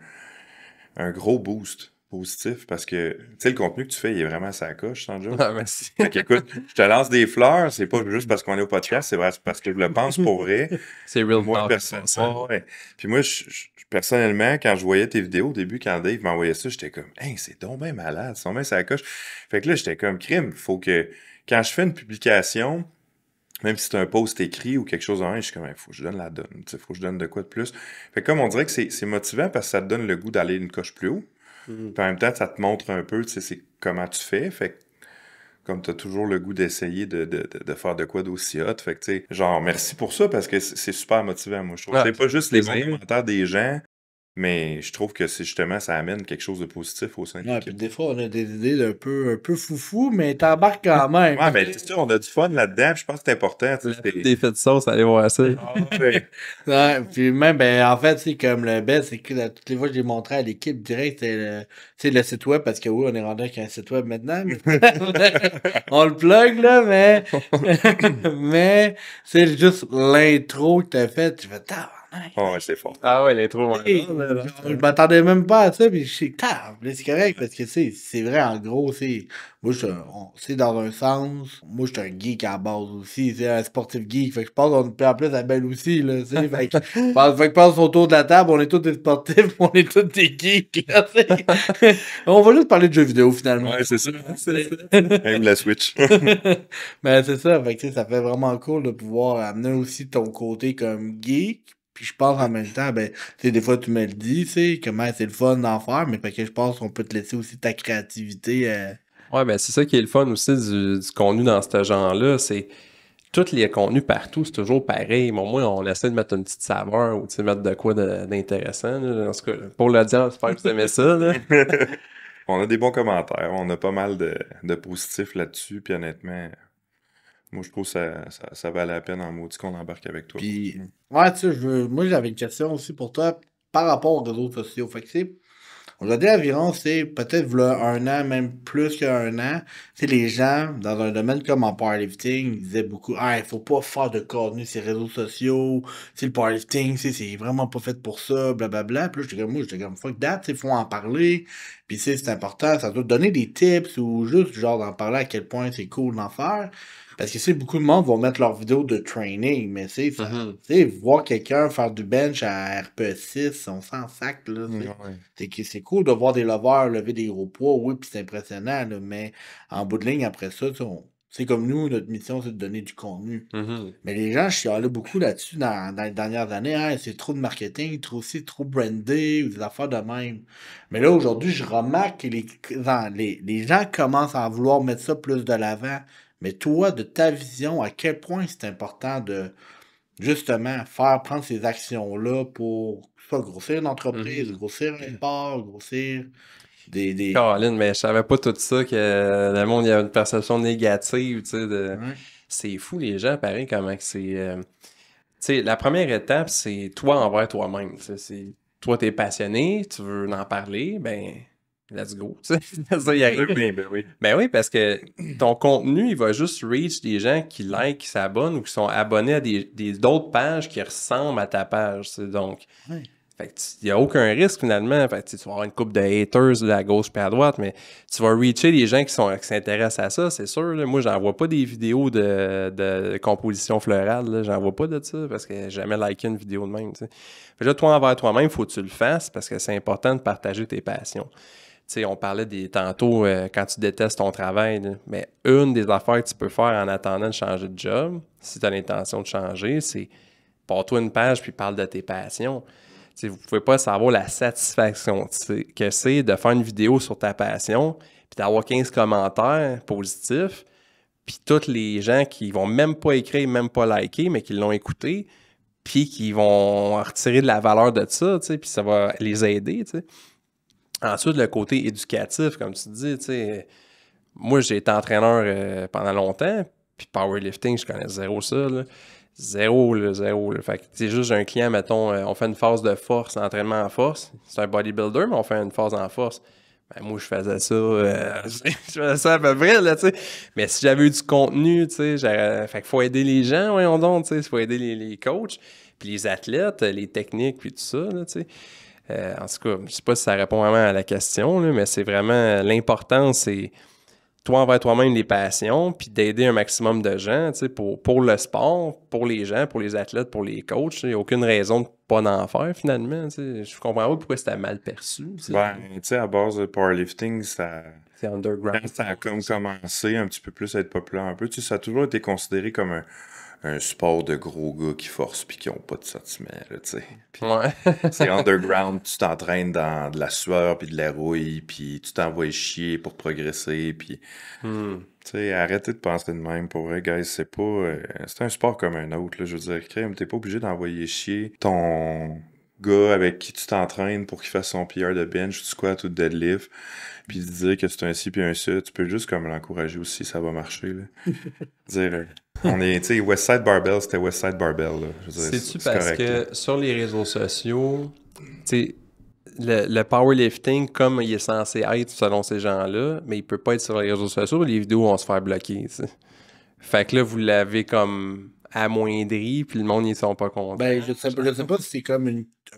un gros boost positif parce que, tu sais, le contenu que tu fais, il est vraiment à sa coche, sans joke. Ah, merci. Fait qu'écoute, je te lance des fleurs, c'est pas juste parce qu'on est au podcast, c'est vrai, c'est parce que je le pense pour vrai. C'est real Moi, talk, personnellement, ouais. Puis moi, personnellement, quand je voyais tes vidéos au début, quand Dave m'envoyait ça, j'étais comme, hey, c'est donc bien malade, c'est donc bien sa coche. Fait que là, j'étais comme, crime, faut que, quand je fais une publication, même si c'est un post écrit ou quelque chose en ligne, je suis comme, faut que je donne la donne, tu sais, faut que je donne de quoi de plus. Fait que comme on dirait que c'est motivant parce que ça te donne le goût d'aller une coche plus haut. Puis en même temps, ça te montre un peu, tu sais, c'est comment tu fais. Fait que, comme tu as toujours le goût d'essayer de faire de quoi d'aussi hot. Fait que, tu sais, genre, merci pour ça parce que c'est super motivant, moi. Je trouve que c'est pas juste les bons commentaires des gens, mais je trouve que c'est justement, ça amène quelque chose de positif au sein de Ouais, puis l'équipe. des fois, on a des idées un peu foufou, mais t'embarques quand même. Ouais, mais c'est sûr, on a du fun là-dedans, puis je pense que c'est important. Tu sais, Des faits de sauce, allez voir ça. ouais. Ouais, puis même, ben, en fait, c'est comme le best, c'est que toutes les fois que j'ai montré à l'équipe direct, c'est le site web, parce que oui, on est rendu avec un site web maintenant, mais on le plug, là, mais, mais c'est juste l'intro que t'as fait, tu fais, Oh, ouais, c'est fort. Ah ouais, l'intro, Hey, je m'attendais même pas à ça, puis je sais, c'est correct, parce que c'est vrai, en gros, moi, c'est dans un sens, moi, je suis un geek à la base aussi, c'est un sportif geek, fait que je pense qu'on peut appeler ça belle aussi, là, tu sais, fait que je pense autour de la table, on est tous des sportifs, on est tous des geeks, là, on va juste parler de jeux vidéo, finalement. Ouais, c'est ça. Même la Switch. Mais c'est ça, fait que, tu sais, ça fait vraiment cool de pouvoir amener aussi ton côté comme geek. Puis je pense en même temps, ben, tu sais, des fois tu me le dis, tu sais, comment c'est le fun d'en faire, mais fait que je pense qu'on peut te laisser aussi ta créativité. Ouais, ben c'est ça qui est le fun aussi du contenu dans ce genre-là, c'est tous les contenus partout, c'est toujours pareil. Bon, moi, on essaie de mettre une petite saveur ou mettre de quoi d'intéressant. Là. En tout cas, pour l'audience, j'espère que vous aimez ça. Là. On a des bons commentaires, on a pas mal de positifs là-dessus, puis honnêtement, moi je trouve que ça valait la peine en maudit qu'on embarque avec toi. Puis, ouais, tu sais, moi j'avais une question aussi pour toi par rapport aux réseaux sociaux. Fait que, tu sais, aujourd'hui environ, c'est peut-être v'là un an, même plus qu'un an. Tu sais, les gens, dans un domaine comme en powerlifting, ils disaient beaucoup, ah, il faut pas faire de contenu sur les réseaux sociaux. Tu sais, le powerlifting, c'est vraiment pas fait pour ça, blablabla. Puis là, j'étais comme, fuck that, il faut en parler. Puis, tu sais, c'est important, ça doit te donner des tips ou juste, genre, d'en parler à quel point c'est cool d'en faire. Parce que, tu sais, beaucoup de monde vont mettre leurs vidéos de training, mais tu sais, voir quelqu'un faire du bench à RPE6, on s'en sac, là, tu sais. C'est cool de voir des lovers lever des gros poids, oui, puis c'est impressionnant, là, mais en bout de ligne, après ça, tu sais, c'est comme nous, notre mission, c'est de donner du contenu. Mais les gens chialaient beaucoup là-dessus dans les dernières années. Hein, c'est trop de marketing, trop brandé, ou des affaires de même. Mais là, aujourd'hui, je remarque que les gens commencent à vouloir mettre ça plus de l'avant. Mais toi, de ta vision, à quel point c'est important de, justement, prendre ces actions-là pour soit grossir une entreprise, grossir un sport, grossir des... Caroline, mais je savais pas tout ça, que le monde, il y a une perception négative, tu sais, Ouais. C'est fou, les gens, pareil, comment que c'est... Tu sais, la première étape, c'est toi envers toi-même, tu sais, toi, t'es passionné, tu veux en parler, ben... Let's go, tu sais. Ça y arrive. Ben oui. Ben oui, parce que ton contenu, il va juste reach des gens qui like, qui s'abonnent ou qui sont abonnés à d'autres pages qui ressemblent à ta page. Tu sais. Donc, Ouais. fait que il n'y a aucun risque finalement. Fait que, tu vas avoir une couple de haters de la gauche et à droite, mais tu vas reacher les gens qui s'intéressent à ça, c'est sûr. Là. Moi, j'en vois pas des vidéos de composition florale. Là. J'en vois pas de ça parce que j'ai jamais liké une vidéo de même. Tu sais. Fait que là, toi, envers toi-même, il faut que tu le fasses parce que c'est important de partager tes passions. Tu sais, on parlait tantôt quand tu détestes ton travail, là, mais une des affaires que tu peux faire en attendant de changer de job, si tu as l'intention de changer, c'est pars-toi une page puis parle de tes passions. Tu sais, vous pouvez pas savoir la satisfaction que c'est de faire une vidéo sur ta passion puis d'avoir 15 commentaires positifs puis tous les gens qui vont même pas écrire, même pas liker, mais qui l'ont écouté puis qui vont retirer de la valeur de ça, tu sais, puis ça va les aider, tu sais. Ensuite, le côté éducatif, comme tu dis, tu sais, moi, j'ai été entraîneur pendant longtemps, puis powerlifting, je connais zéro ça, là. Zéro, là, zéro. Là. Fait que, c'est juste, j'ai un client, mettons, on fait une phase de force, entraînement en force. C'est un bodybuilder, mais on fait une phase en force. Ben, moi, je faisais ça, je faisais ça à peu près, là, tu sais. Mais si j'avais eu du contenu, tu sais, fait qu'il faut aider les gens, voyons donc, tu sais, il faut aider les coachs, puis les athlètes, les techniques, puis tout ça, là, tu sais. En tout cas, je sais pas si ça répond vraiment à la question, là, mais c'est vraiment l'important, c'est toi envers toi-même les passions, puis d'aider un maximum de gens, tu sais, pour le sport, pour les gens, pour les athlètes, pour les coachs. Il n'y a aucune raison de pas en faire finalement. Tu sais. Je comprends pas pourquoi c'était mal perçu. Tu sais. Ben, tu sais, à base de powerlifting, c'est underground. Quand ça a comme commencé un petit peu plus à être populaire un peu, tu sais, ça a toujours été considéré comme un sport de gros gars qui forcent puis qui ont pas de sentiment, là, tu sais. Ouais. C'est underground, tu t'entraînes dans de la sueur puis de la rouille, puis tu t'envoies chier pour progresser, puis... Tu sais, arrêtez de penser de même, pour vrai, guys, c'est pas... c'est un sport comme un autre, là, je veux dire, crème, t'es pas obligé d'envoyer chier ton gars avec qui tu t'entraînes pour qu'il fasse son PR de bench, du squat ou de deadlift, puis de dire que c'est un ci puis un ça, tu peux juste comme l'encourager aussi, ça va marcher, là. Dire... on est, tu sais, Westside Barbell, c'était Westside Barbell, là. C'est-tu parce correct, que là. Sur les réseaux sociaux, tu sais, le powerlifting, comme il est censé être selon ces gens-là, mais il peut pas être sur les réseaux sociaux, les vidéos vont se faire bloquer, t'sais. Fait que là, vous l'avez comme amoindri, puis le monde, ils sont pas contents. Ben, je sais pas si c'est comme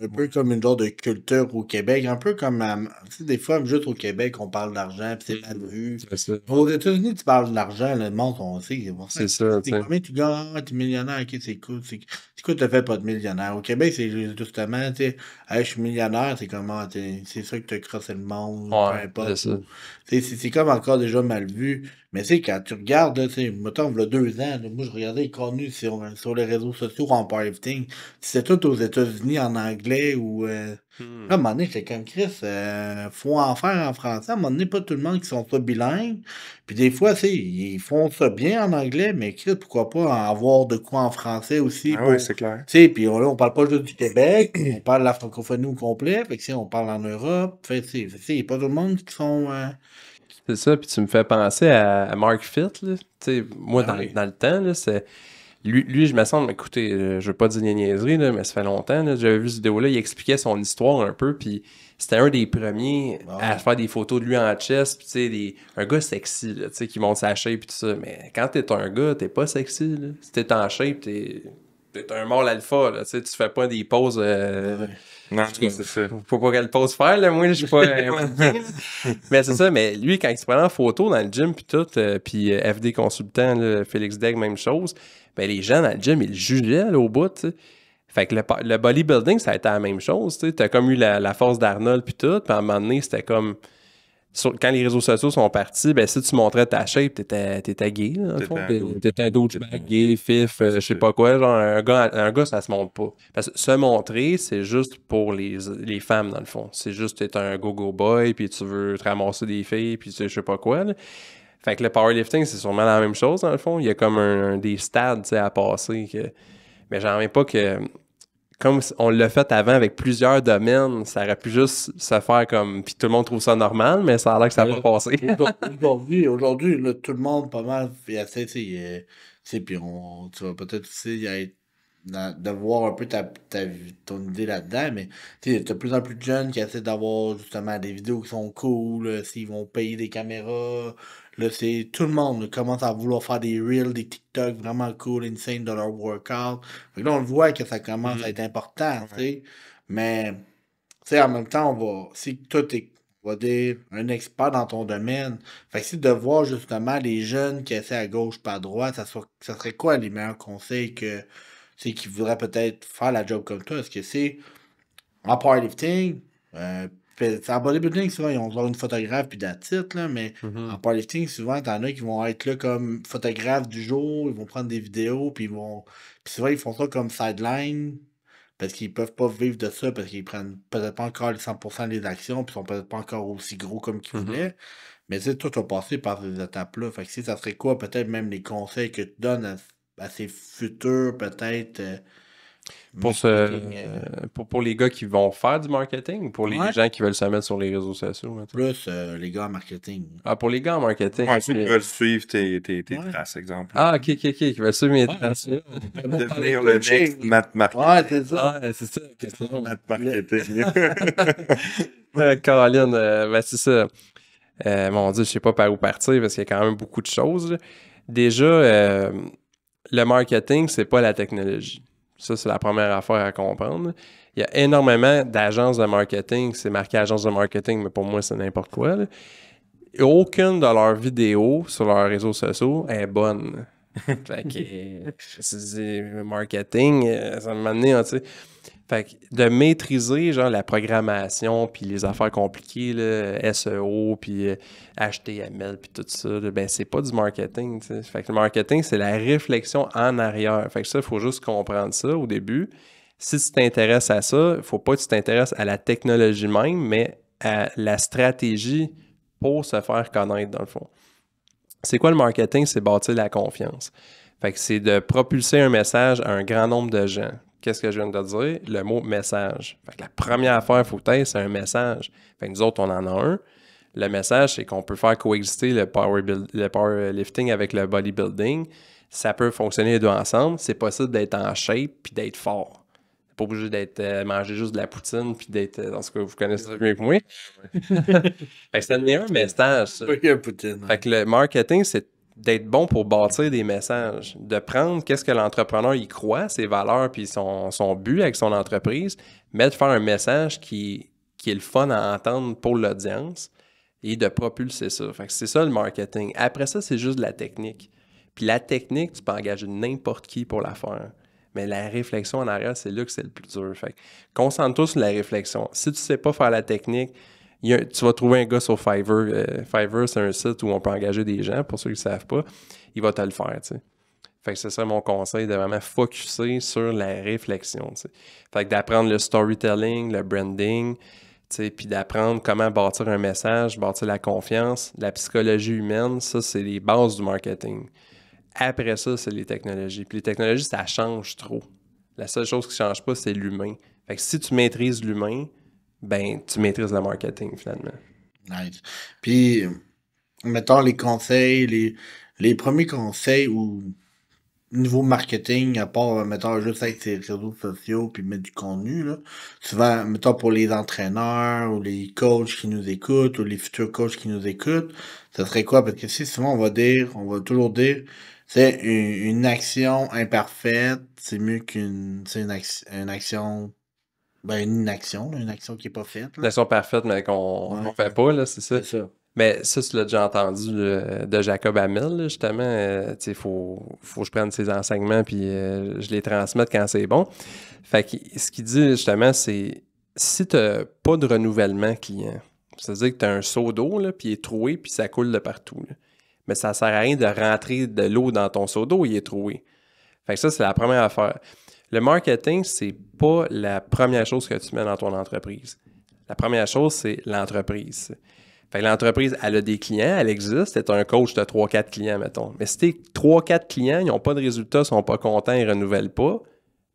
un peu comme une genre de culture au Québec, un peu comme, tu sais, des fois, juste au Québec, on parle d'argent, puis c'est mal vu. C'est ça. Aux États-Unis, tu parles d'argent, le monde, on sait. C'est ça, tu sais. Combien tu gagnes? Ah, t'es millionnaire, ok, c'est cool. C'est quoi, t'as fait pas de millionnaire? Au Québec, c'est justement, tu sais, hey, je suis millionnaire, c'est comment, c'est ça que t'as crossé le monde, peu Ouais, importe. c'est ça. C'est comme encore déjà mal vu. Mais tu sais, quand tu regardes, là, tu sais, mettons, il y a 2 ans, là, moi, je regardais les contenus sur les réseaux sociaux en powerlifting. C'était tout aux États-Unis en anglais ou. Là, à un moment donné, j'étais comme Chris, faut en faire en français. À un moment donné, pas tout le monde qui sont pas bilingues. Puis des fois, tu sais, ils font ça bien en anglais, mais Chris, pourquoi pas en avoir de quoi en français aussi Ah oui, c'est clair. Tu sais, puis là, on parle pas juste du Québec, on parle de la francophonie au complet. Fait que, tu sais, on parle en Europe. Fait que, tu sais, il y a pas tout le monde qui sont. C'est ça, puis tu me fais penser à Mark Fitt, là. Tu sais, moi, Ah oui. dans le temps, là, c'est... Lui, je me semble, écoutez, je veux pas dire des niaiseries, là, mais ça fait longtemps, là, j'avais vu cette vidéo-là, il expliquait son histoire un peu, puis c'était un des premiers à faire des photos de lui en chest, puis tu sais, un gars sexy, là, tu sais, qui monte sa shape, puis tout ça, mais quand t'es un gars, t'es pas sexy, là. Si t'es en shape, t'es un mâle alpha, là, tu sais, tu fais pas des poses... Non, c'est ça. Faut pas qu'elle pose faire, là, moi, je suis pas... mais c'est ça, mais lui, quand il se prenait en photo dans le gym, puis tout, puis FD Consultant, là, Félix Degg, même chose, ben les gens dans le gym, ils le jugeaient, là, au bout, tu sais. Fait que le bodybuilding, ça a été la même chose, tu sais. T'as comme eu la force d'Arnold, puis tout, puis à un moment donné, c'était comme... quand les réseaux sociaux sont partis, ben si tu montrais ta shape, t'étais gay, là, dans le fond. T'étais un douchebag gay, fif, je sais pas quoi. Genre, un gars, ça se montre pas. Parce que se montrer, c'est juste pour les femmes, dans le fond. C'est juste t'es un go-go boy, puis tu veux te ramasser des filles, puis tu sais, je sais pas quoi, là. Fait que le powerlifting, c'est sûrement la même chose, dans le fond. Il y a comme des stades, tu sais, à passer. Mais j'en reviens pas que... Comme on l'a fait avant avec plusieurs domaines, ça aurait pu juste se faire comme... Puis tout le monde trouve ça normal, mais ça a l'air que ça va passer. Aujourd'hui, là, tout le monde, pas mal, fait assez, tu sais, puis tu vas peut-être aussi de voir un peu ton idée là-dedans, mais tu sais, de plus en plus de jeunes qui essaient d'avoir justement des vidéos qui sont cool, s'ils vont payer des caméras, là, c'est tout le monde là, commence à vouloir faire des reels, des TikTok vraiment cool, insane de leur workout. Fait que là, on le voit que ça commence à être important, tu sais, mais tu sais, en même temps, si toi, t'es, on va dire, un expert dans ton domaine, fait que si de voir justement les jeunes qui essaient à gauche pas à droite, ça serait quoi les meilleurs conseils qui voudraient peut-être faire la job comme toi? Est-ce que c'est en powerlifting? En bodybuilding, souvent, ils vont avoir une photographe puis that's it, là, mais en powerlifting, souvent, t'en as qui vont être là comme photographe du jour, ils vont prendre des vidéos, puis souvent, ils font ça comme sideline, parce qu'ils peuvent pas vivre de ça, parce qu'ils prennent peut-être pas encore les 100% des actions, puis ils sont peut-être pas encore aussi gros comme qu'ils voulaient. Mais tu sais, toi, t'as passé par ces étapes-là. Fait que si ça serait quoi, peut-être même les conseils que tu donnes à ces futurs, peut-être, Pour, marketing, pour les gars qui vont faire du marketing ou pour les Ouais. gens qui veulent se mettre sur les réseaux sociaux, mettons? plus les gars en marketing. Ah, pour les gars en marketing. Ouais, ceux qui veulent suivre tes traces, exemple. Ah, ok, qui veulent suivre mes traces. Devenir le next Matt Marketing. Ouais, c'est ça. Ah, c'est ça. question. Matt Marketing. Caroline, ben c'est ça. Mon Dieu, je sais pas par où partir parce qu'il y a quand même beaucoup de choses, là. Déjà, le marketing, c'est pas la technologie. Ça, c'est la première affaire à comprendre. Il y a énormément d'agences de marketing. C'est marqué agence de marketing, mais pour moi, c'est n'importe quoi, là. Et aucune de leurs vidéos sur leurs réseaux sociaux est bonne. Fait que c'est marketing, ça m'a amené, tu sais. Fait que de maîtriser genre la programmation puis les affaires compliquées, là, SEO puis HTML puis tout ça, là, ben c'est pas du marketing, tu sais. Fait que le marketing, c'est la réflexion en arrière. Fait que ça, il faut juste comprendre ça au début. Si tu t'intéresses à ça, il faut pas que tu t'intéresses à la technologie même, mais à la stratégie pour se faire connaître, dans le fond. C'est quoi le marketing? C'est bâtir la confiance. Fait que c'est de propulser un message à un grand nombre de gens. Qu'est-ce que je viens de te dire? Le mot message. Fait que la première affaire qu'il faut être, c'est un message. Fait que nous autres, on en a un. Le message, c'est qu'on peut faire coexister le powerlifting avec le bodybuilding. Ça peut fonctionner les deux ensemble. C'est possible d'être en shape puis d'être fort. Pas obligé d'être manger juste de la poutine puis d'être dans ce que vous connaissez mieux que moi. Fait que c'est le meilleur message, ça. Oui, Poutine. Fait que le marketing, c'est d'être bon pour bâtir des messages, de prendre qu'est-ce que l'entrepreneur y croit, ses valeurs puis son but avec son entreprise, mais de faire un message qui est le fun à entendre pour l'audience et de propulser ça. Fait que c'est ça le marketing. Après ça, c'est juste de la technique. Puis la technique, tu peux engager n'importe qui pour la faire. Mais la réflexion en arrière, c'est là que c'est le plus dur. Fait que concentre-toi sur la réflexion. Si tu sais pas faire la technique, tu vas trouver un gars sur Fiverr. Fiverr, c'est un site où on peut engager des gens, pour ceux qui ne savent pas. Il va te le faire, tu sais. Fait que c'est ça mon conseil, de vraiment focusser sur la réflexion, tu sais. Fait que d'apprendre le storytelling, le branding, tu sais, puis d'apprendre comment bâtir un message, bâtir la confiance, la psychologie humaine, ça, c'est les bases du marketing. Après ça, c'est les technologies. Puis les technologies, ça change trop. La seule chose qui ne change pas, c'est l'humain. Fait que si tu maîtrises l'humain, ben, tu maîtrises le marketing, finalement. Nice. Puis, mettons les conseils, les premiers conseils ou niveau marketing, à part, mettons, juste avec ses réseaux sociaux puis mettre du contenu, là. Souvent, mettons, pour les entraîneurs ou les coachs qui nous écoutent ou les futurs coachs qui nous écoutent, ça serait quoi? Parce que si souvent, on va toujours dire, c'est une action imparfaite, c'est mieux une action, ben, une inaction, là, une action qui est pas faite, là. L'action parfaite, mais qu'on Ouais. fait pas, là, c'est ça. C'est ça. Mais ça, tu l'as déjà entendu de Jacob Hamel, là, justement. Tu sais, faut que je prenne ses enseignements puis je les transmette quand c'est bon. Fait que ce qu'il dit, justement, c'est si tu n'as pas de renouvellement client, c'est-à-dire que tu as un seau d'eau, là, puis il est troué, puis ça coule de partout, là. Mais ça ne sert à rien de rentrer de l'eau dans ton seau d'eau, il est troué. Fait que ça, c'est la première affaire. Le marketing, c'est pas la première chose que tu mets dans ton entreprise. La première chose, c'est l'entreprise. Fait que l'entreprise, elle a des clients, elle existe. T'es un coach, tu as 3-4 clients, mettons. Mais si tes 3-4 clients, ils n'ont pas de résultats, ils sont pas contents, ils ne renouvellent pas,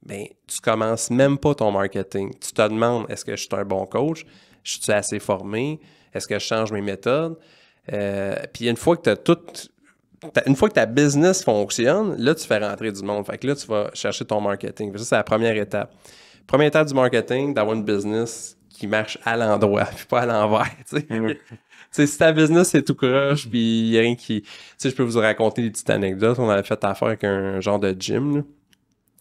bien, tu commences même pas ton marketing. Tu te demandes, est-ce que je suis un bon coach? Je suis assez formé? Est-ce que je change mes méthodes? Puis une fois que une fois que ta business fonctionne, là, tu fais rentrer du monde. Fait que là, tu vas chercher ton marketing. Ça, c'est la première étape. Première étape du marketing, d'avoir une business qui marche à l'endroit, puis pas à l'envers, tu sais. Tu sais, si ta business, c'est tout croche, puis il n'y a rien qui... Tu sais, je peux vous raconter des petites anecdotes. On avait fait affaire avec un genre de gym, là.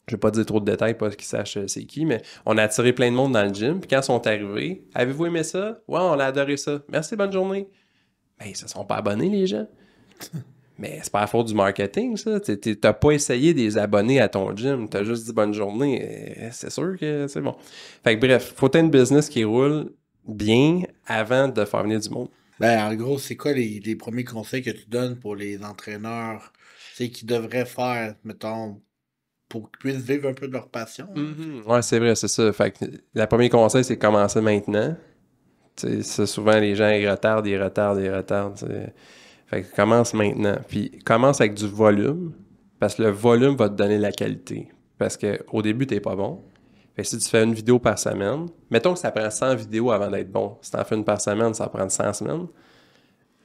Je vais pas dire trop de détails, pas qu'ils sachent c'est qui, mais on a attiré plein de monde dans le gym, puis quand ils sont arrivés, avez-vous aimé ça? Ouais, on a adoré ça. Merci, bonne journée. Ben, ils se sont pas abonnés, les gens. Mais c'est pas la faute du marketing, ça. T'as pas essayé de les abonner à ton gym. T'as juste dit bonne journée. C'est sûr que c'est bon. Fait que bref, faut avoir une business qui roule bien avant de faire venir du monde. Ben, en gros, c'est quoi les premiers conseils que tu donnes pour les entraîneurs, c'est qu'ils devraient faire, mettons, pour qu'ils puissent vivre un peu de leur passion? Ouais, c'est vrai, c'est ça. Fait que le premier conseil, c'est commencer maintenant. Tu sais, souvent, les gens, ils retardent. T'sais. Fait que commence maintenant. Puis commence avec du volume, parce que le volume va te donner la qualité. Parce qu'au début, t'es pas bon. Fait que si tu fais une vidéo par semaine, mettons que ça prend 100 vidéos avant d'être bon. Si t'en fais une par semaine, ça va prendre 100 semaines.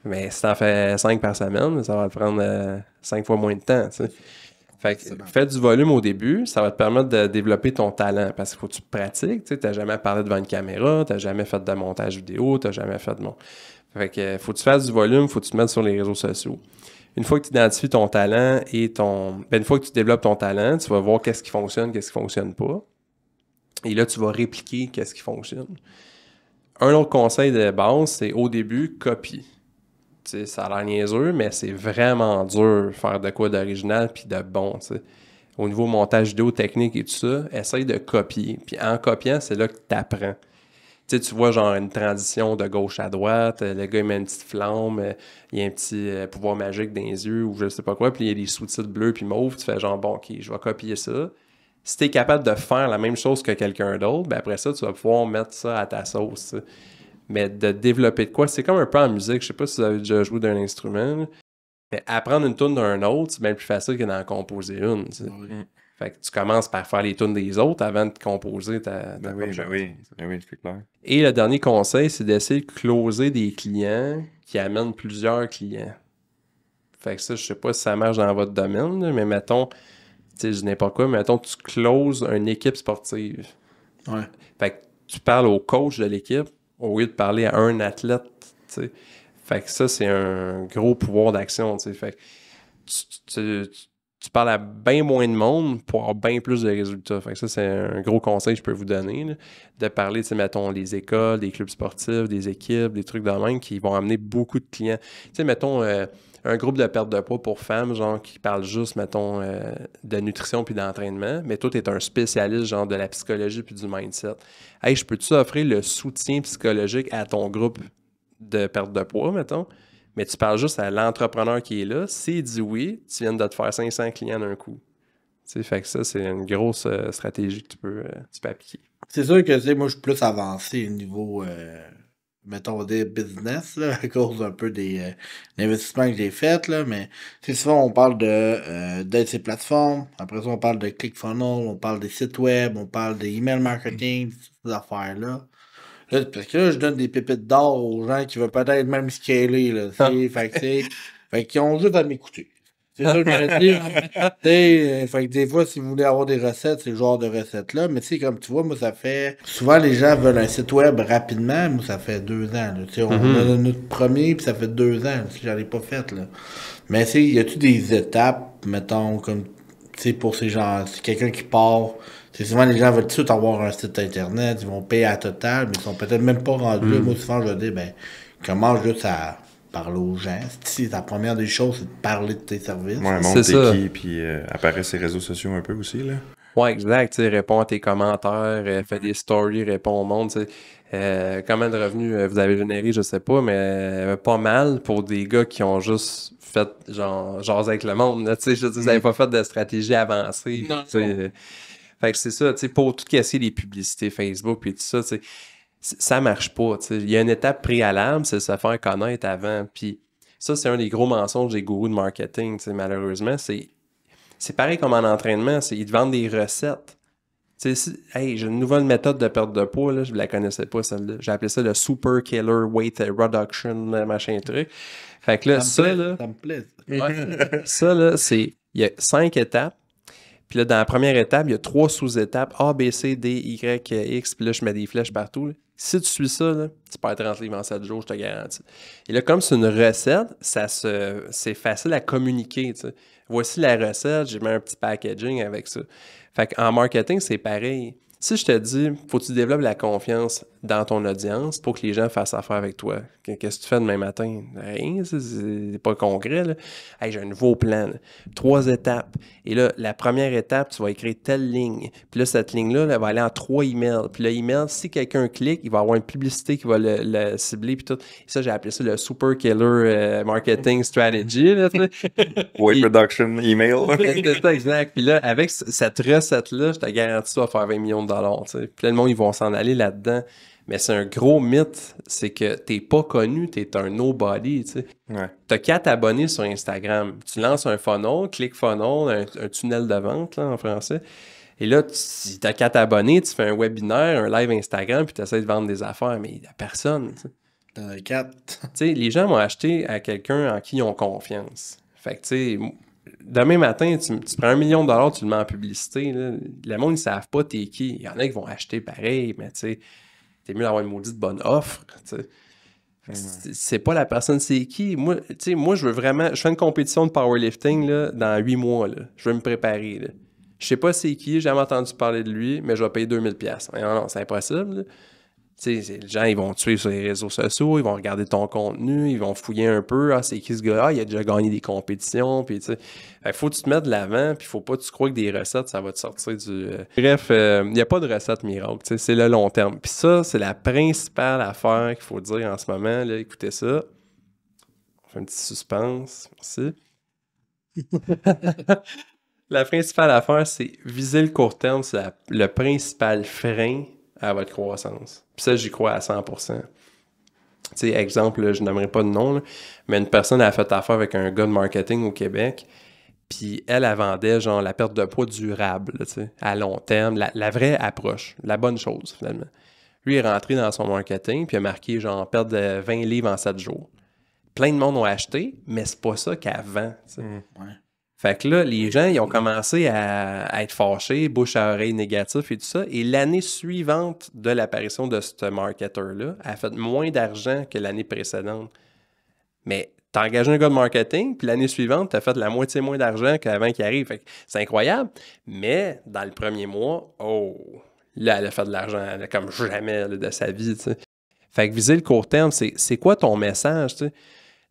Mais si t'en fais 5 par semaine, ça va te prendre 5 fois moins de temps, tu sais. Fait que fais du volume au début, ça va te permettre de développer ton talent parce qu'il faut que tu pratiques. Tu n'as jamais parlé devant une caméra, tu n'as jamais fait de montage vidéo, tu n'as jamais fait de Fait que faut que tu fasses du volume, faut que tu te mettes sur les réseaux sociaux. Une fois que tu identifies ton talent et une fois que tu développes ton talent, tu vas voir qu'est-ce qui fonctionne, qu'est-ce qui fonctionne pas. Et là, tu vas répliquer qu'est-ce qui fonctionne. Un autre conseil de base, c'est au début, copie. T'sais, ça a l'air niaiseux, mais c'est vraiment dur de faire de quoi d'original puis de bon. T'sais. Au niveau montage vidéo, technique et tout ça, essaye de copier. Puis en copiant, c'est là que tu apprends. Tu vois genre une transition de gauche à droite, le gars il met une petite flamme, il y a un petit pouvoir magique dans les yeux ou je sais pas quoi, puis il y a des sous-titres bleus puis mauves, tu fais genre bon ok, je vais copier ça. Si tu es capable de faire la même chose que quelqu'un d'autre, ben après ça, tu vas pouvoir mettre ça à ta sauce. T'sais. Mais de développer de quoi, c'est comme un peu en musique. Je sais pas si vous avez déjà joué d'un instrument. Là. Mais apprendre une tune d'un autre, c'est bien plus facile que d'en composer une. Oui. Fait que tu commences par faire les tunes des autres avant de composer ta oui, c'est clair. Et le dernier conseil, c'est d'essayer de closer des clients qui amènent plusieurs clients. Fait que ça, je sais pas si ça marche dans votre domaine, là, mais mettons, tu sais, je dis n'importe quoi, mais mettons, tu closes une équipe sportive. Ouais. Fait que tu parles au coach de l'équipe au lieu de parler à un athlète, tu sais. Fait que ça, c'est un gros pouvoir d'action, tu sais. Fait que tu parles à bien moins de monde pour avoir bien plus de résultats. Fait que ça, c'est un gros conseil que je peux vous donner, là, de parler, tu sais, mettons, les écoles, des clubs sportifs, des équipes, des trucs de même qui vont amener beaucoup de clients. Tu sais, mettons, un groupe de perte de poids pour femmes, genre, qui parle juste, mettons, de nutrition puis d'entraînement, mais toi, tu es un spécialiste, genre, de la psychologie puis du mindset. Hey, je peux-tu offrir le soutien psychologique à ton groupe de perte de poids, mettons? Mais tu parles juste à l'entrepreneur qui est là. S'il dit oui, tu viens de te faire 500 clients d'un coup. Tu sais, fait que ça, c'est une grosse stratégie que tu peux appliquer. C'est sûr que, tu sais, moi, je suis plus avancé au niveau, mettons, des business, là, à cause un peu des investissements que j'ai faits, là, mais, tu sais, souvent, on parle d'être ces plateformes. Après ça, on parle de ClickFunnels, on parle des sites web, on parle des email marketing, ces affaires-là. Là, parce que là, je donne des pépites d'or aux gens qui veulent peut-être même scaler, là, fait qu'ils ont juste à m'écouter. C'est ça que je veux dire. Fait que des fois, si vous voulez avoir des recettes, c'est le genre de recettes-là. Mais tu sais, comme tu vois, moi, ça fait... Souvent, les gens veulent un site web rapidement. Moi, ça fait 2 ans, là. Tu sais, on a notre premier, puis ça fait 2 ans, si j'en ai pas fait, là. Mais tu sais, y a-tu des étapes, mettons, comme, tu sais, pour ces gens, c'est quelqu'un qui part... C'est souvent les gens veulent tout de suite avoir un site internet, ils vont payer à total, mais ils sont peut-être même pas rendus là. Moi, souvent, je dis, ben, commence juste à parler aux gens. Si la première des choses, c'est de parler de tes services. Ouais, montre t'es qui, puis apparaît sur les réseaux sociaux un peu aussi, là. Ouais, exact. Tu sais, réponds à tes commentaires, fais des stories, réponds au monde. Tu sais. Combien de revenus vous avez généré, je sais pas, mais pas mal pour des gars qui ont juste fait, genre, jaser avec le monde. Là, tu sais, je veux dire, vous n'avez pas fait de stratégie avancée. Non, Tu sais. Fait que c'est ça, tu sais, pour tout casser les publicités Facebook et tout ça, tu sais, ça marche pas, tu sais. Il y a une étape préalable, c'est se faire connaître avant. Puis ça, c'est un des gros mensonges des gourous de marketing, tu sais, malheureusement. C'est pareil comme en entraînement, ils te vendent des recettes. Tu sais, hey, j'ai une nouvelle méthode de perte de poids, là, je ne la connaissais pas, celle-là. J'ai appelé ça le Super Killer Weight Reduction, machin truc. Fait que là, ça me plaît. ça, là, il y a 5 étapes. Puis là, dans la première étape, il y a 3 sous-étapes, A, B, C, D, Y, X, puis là, je mets des flèches partout. Là. Si tu suis ça, là, tu perds 30 livres en 7 jours, je te garantis. Et là, comme c'est une recette, c'est facile à communiquer. Tu sais. Voici la recette, j'ai mis un petit packaging avec ça. Fait qu'en marketing, c'est pareil. Si je te dis, faut que tu développes la confiance dans ton audience pour que les gens fassent affaire avec toi. Qu'est-ce que tu fais demain matin? Rien, c'est pas concret. Là. Hey, j'ai un nouveau plan. Là. 3 étapes. Et là, la première étape, tu vas écrire telle ligne. Puis là, cette ligne-là, elle va aller en 3 emails. Puis le email, si quelqu'un clique, il va avoir une publicité qui va le cibler. Puis tout. Et ça, j'ai appelé ça le Super Killer Marketing Strategy. Là, Weight Reduction Email. C'est ça, exact. Puis là, avec cette recette-là, je te garantis, tu vas faire 20 millions de dollars. T'sais. Puis là, le monde, ils vont s'en aller là-dedans. Mais c'est un gros mythe, c'est que t'es pas connu, t'es un nobody, tu sais. Ouais. T'as 4 abonnés sur Instagram. Tu lances un funnel, ClickFunnels, un tunnel de vente, là, en français. Et là, si t'as 4 abonnés, tu fais un webinaire, un live Instagram, puis t'essaies de vendre des affaires, mais il y a personne, tu sais. T'en as 4. Tu sais, les gens vont acheter à quelqu'un en qui ils ont confiance. Fait que, tu sais, demain matin, tu prends $1 million, tu le mets en publicité, là. Le monde, ils savent pas t'es qui. Il y en a qui vont acheter pareil, mais tu sais, t'es mieux d'avoir une maudite bonne offre, tu sais. C'est pas la personne, c'est qui. Moi, tu sais, moi, je veux vraiment... Je fais une compétition de powerlifting, là, dans 8 mois, là. Je veux me préparer, là. Je sais pas c'est qui, j'ai jamais entendu parler de lui, mais je vais payer 2000$. Non, c'est impossible, là. Tu sais, les gens, ils vont te suivre sur les réseaux sociaux, ils vont regarder ton contenu, ils vont fouiller un peu. Ah, c'est qui ce gars-là? Ah, il a déjà gagné des compétitions. Puis, tu sais, il faut que tu te mettes de l'avant, puis faut pas que tu crois que des recettes, ça va te sortir du... Bref, il n'y a pas de recette miracle, tu sais, c'est le long terme. Puis ça, c'est la principale affaire qu'il faut dire en ce moment. Là, écoutez ça. On fait un petit suspense. Merci. La principale affaire, c'est viser le court terme, c'est le principal frein à votre croissance. Puis ça, j'y crois à 100%. Tu sais, exemple, là, je n'aimerais pas de nom, là, mais une personne a fait affaire avec un gars de marketing au Québec, puis elle vendait genre la perte de poids durable, là, tu sais, à long terme, la vraie approche, la bonne chose, finalement. Lui est rentré dans son marketing, puis il a marqué genre perte de 20 livres en 7 jours. Plein de monde ont acheté, mais c'est pas ça qu'avant, tu sais. Ouais. Fait que là, les gens, ils ont commencé à être fâchés, bouche à oreille négatif et tout ça. Et l'année suivante de l'apparition de ce marketeur-là, a fait moins d'argent que l'année précédente. Mais t'as engagé un gars de marketing, puis l'année suivante, t'as fait la moitié moins d'argent qu'avant qu'il arrive. Fait que c'est incroyable. Mais dans le premier mois, là, elle a fait de l'argent comme jamais là, de sa vie, tu sais. Fait que viser le court terme, c'est quoi ton message, tu sais? Tu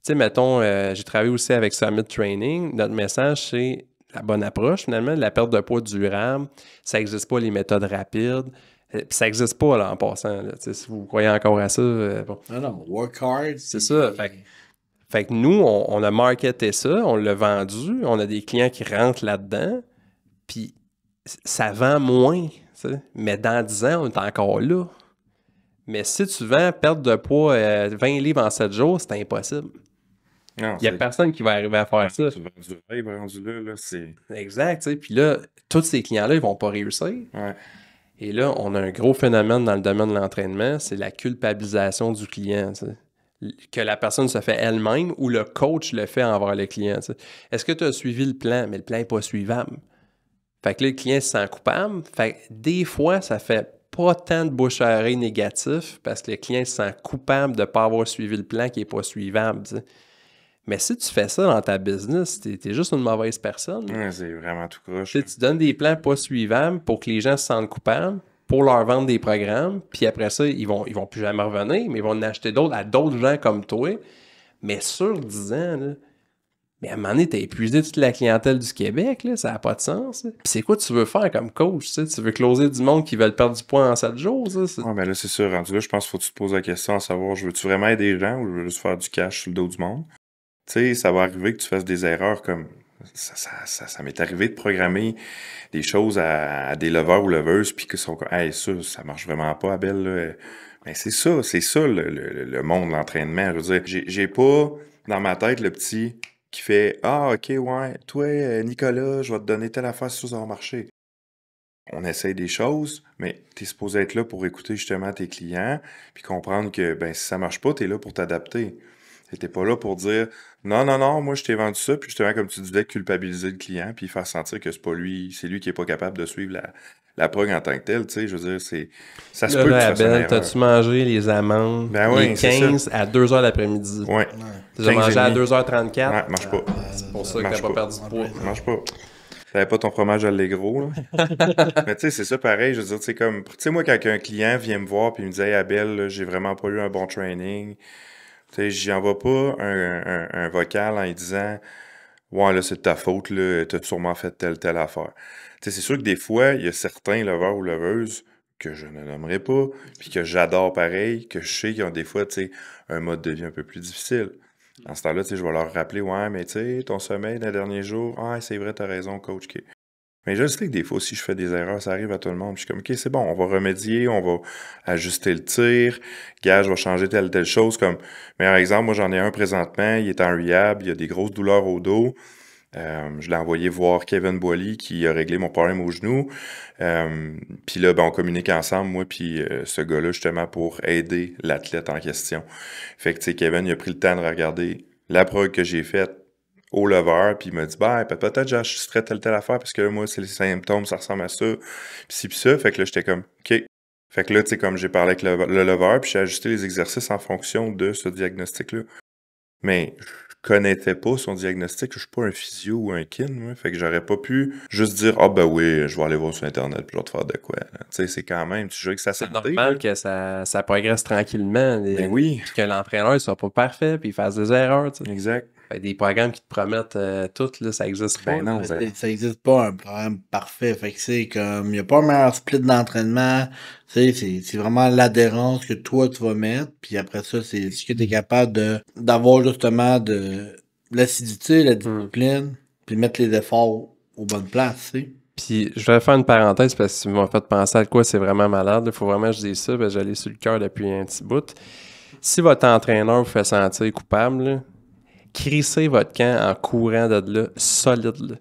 sais, mettons, j'ai travaillé aussi avec Summit Training. Notre message, c'est la bonne approche, finalement, la perte de poids durable. Ça n'existe pas, les méthodes rapides. Puis ça n'existe pas, là, en passant. Là, si vous croyez encore à ça, bon. Non, work hard. C'est ça. Fait que nous, on a marketé ça, on l'a vendu, on a des clients qui rentrent là-dedans, puis ça vend moins, t'sais. Mais dans 10 ans, on est encore là. Mais si tu vends perte de poids 20 livres en 7 jours, c'est impossible. Il n'y a personne qui va arriver à faire ça. Tu vends du rêve rendu là, c'est... Exact, tu sais. Puis là, tous ces clients-là, ils vont pas réussir. Ouais. Et là, on a un gros phénomène dans le domaine de l'entraînement, c'est la culpabilisation du client, t'sais. Que la personne se fait elle-même ou le coach le fait envers le client. T'sais. Est-ce que tu as suivi le plan, mais le plan n'est pas suivable? Fait que là, le client se sent coupable. Fait que des fois, ça fait pas tant de bouche-à-oreille négatif parce que le client se sent coupable de ne pas avoir suivi le plan qui n'est pas suivable. T'sais. Mais si tu fais ça dans ta business, t'es juste une mauvaise personne. Ouais, c'est vraiment tout croche. Tu donnes des plans pas suivables pour que les gens se sentent coupables, pour leur vendre des programmes, puis après ça, ils vont plus jamais revenir, mais ils vont en acheter d'autres à d'autres gens comme toi. Mais sur 10 ans, là, mais à un moment donné, t'as épuisé toute la clientèle du Québec, là, ça n'a pas de sens. Là. Puis c'est quoi tu veux faire comme coach? Tu veux closer du monde qui veulent perdre du poids en 7 jours? Ça? Ouais, ben là, c'est sûr. Rendu là, je pense qu'il faut que tu te poses la question à savoir, je veux-tu vraiment aider les gens ou je veux juste faire du cash sur le dos du monde? Tu sais, ça va arriver que tu fasses des erreurs comme... Ça m'est arrivé de programmer des choses à des leveurs ou leveuses, puis que sont comme, hey, ça marche vraiment pas, Abel, là. Mais c'est ça le monde, l'entraînement. Je veux dire, j'ai pas dans ma tête le petit qui fait, ah, ok, ouais, toi, Nicolas, je vais te donner telle affaire si ça va marcher. On essaye des choses, mais t'es supposé être là pour écouter justement tes clients, puis comprendre que, ben, si ça marche pas, t'es là pour t'adapter. T'es pas là pour dire non, moi je t'ai vendu ça, puis justement, comme tu disais, culpabiliser le client, puis faire sentir que c'est lui qui est pas capable de suivre la prog en tant que telle, tu sais, je veux dire, ça se peut que tu fasses une erreur. T'as-tu mangé les amandes les 15 à 2h l'après-midi? Ouais. Tu as mangé à 2h34? Ouais, marche pas. C'est pour ça que t'as pas perdu de poids. Marche pas. T'avais pas ton fromage Allegro, là. Mais tu sais, c'est ça pareil, je veux dire, tu sais, comme, tu sais, moi, quand un client vient me voir, puis il me dit, hey, Abel, là, j'ai vraiment pas eu un bon training. Tu sais, j'y envoie pas un vocal en lui disant ouais, là, c'est de ta faute, là, t'as sûrement fait telle affaire. Tu sais, c'est sûr que des fois, il y a certains leveurs ou leveuses que je ne nommerai pas, puis que j'adore pareil, que je sais qu'ils ont des fois, tu sais, un mode de vie un peu plus difficile. Dans ce temps-là, tu sais, je vais leur rappeler, ouais, mais tu sais, ton sommeil des derniers jours, ah, c'est vrai, t'as raison, coach. Okay. Mais je sais que des fois, si je fais des erreurs, ça arrive à tout le monde. Puis je suis comme, OK, c'est bon, on va remédier, on va ajuster le tir. Gars, je vais changer telle chose. Comme, meilleur exemple, moi, j'en ai un présentement, il est en rehab, il a des grosses douleurs au dos. Je l'ai envoyé voir Kevin Boily qui a réglé mon problème au genou. Puis là, ben, on communique ensemble, moi puis ce gars-là, justement, pour aider l'athlète en question. Fait que, tu sais, Kevin, il a pris le temps de regarder la prog que j'ai faite au lever, puis il m'a dit, ben, peut-être j'ajusterais telle affaire, parce que là, moi, c'est les symptômes, ça ressemble à ça, puis ça. Fait que là, j'étais comme, OK. Fait que là, tu sais, comme j'ai parlé avec le lever, puis j'ai ajusté les exercices en fonction de ce diagnostic-là. Mais je connaissais pas son diagnostic, je suis pas un physio ou un kin, moi, fait que j'aurais pas pu juste dire, ah ben oui, je vais aller voir sur Internet, puis je vais te faire de quoi. Tu sais, c'est quand même, tu joues que ça c'est normal que ça progresse tranquillement. Ben oui. Puis que l'entraîneur soit pas parfait, puis il fasse des erreurs, tu sais. Exact. Des programmes qui te promettent tout, là, ça existe pas. Ben non, ça existe pas un programme parfait. Fait que c'est comme, il n'y a pas un meilleur split d'entraînement. C'est vraiment l'adhérence que toi, tu vas mettre. Puis après ça, c'est ce que tu es capable d'avoir justement de l'acidité, la discipline, puis mettre les efforts aux bonnes places, tu sais. Puis je vais faire une parenthèse parce que tu m'as fait penser à quoi c'est vraiment malade. Il faut vraiment que je dise ça, parce que j'allais sur le cœur depuis un petit bout. Si votre entraîneur vous fait sentir coupable, là, crissez votre camp en courant de là, solide. Là.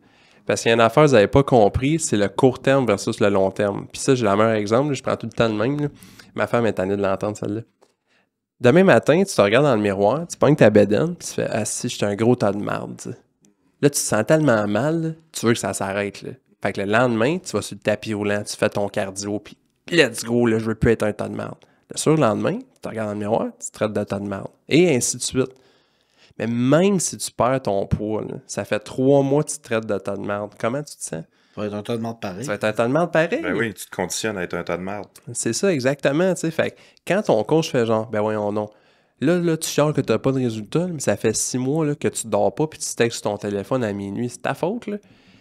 Parce qu'il y a une affaire que vous n'avez pas compris, c'est le court terme versus le long terme. Puis ça, j'ai le meilleur exemple, là, je prends tout le temps le même. Là. Ma femme est tannée de l'entendre, celle-là. Demain matin, tu te regardes dans le miroir, tu pognes ta bédaine, puis tu fais « Ah si, j'étais un gros tas de marde. » Là, tu te sens tellement mal, là, tu veux que ça s'arrête. Là. Fait que le lendemain, tu vas sur le tapis roulant, tu fais ton cardio, puis let's go, là, je veux plus être un tas de marde. Sur le lendemain, tu te regardes dans le miroir, tu te traites de tas de marde. Et ainsi de suite. Mais même si tu perds ton poids, là, ça fait 3 mois que tu te traites de tas de merde. Comment tu te sens? Ça va être un tas de merde pareil. Ça va être un tas de merde pareil. Ben oui, tu te conditionnes à être un tas de merde. C'est ça, exactement. T'sais. Fait que quand ton coach fait genre, ben voyons non. Là, tu chiales que t'as pas de résultat, mais ça fait 6 mois là, que tu dors pas puis tu textes sur ton téléphone à minuit. C'est ta faute, là.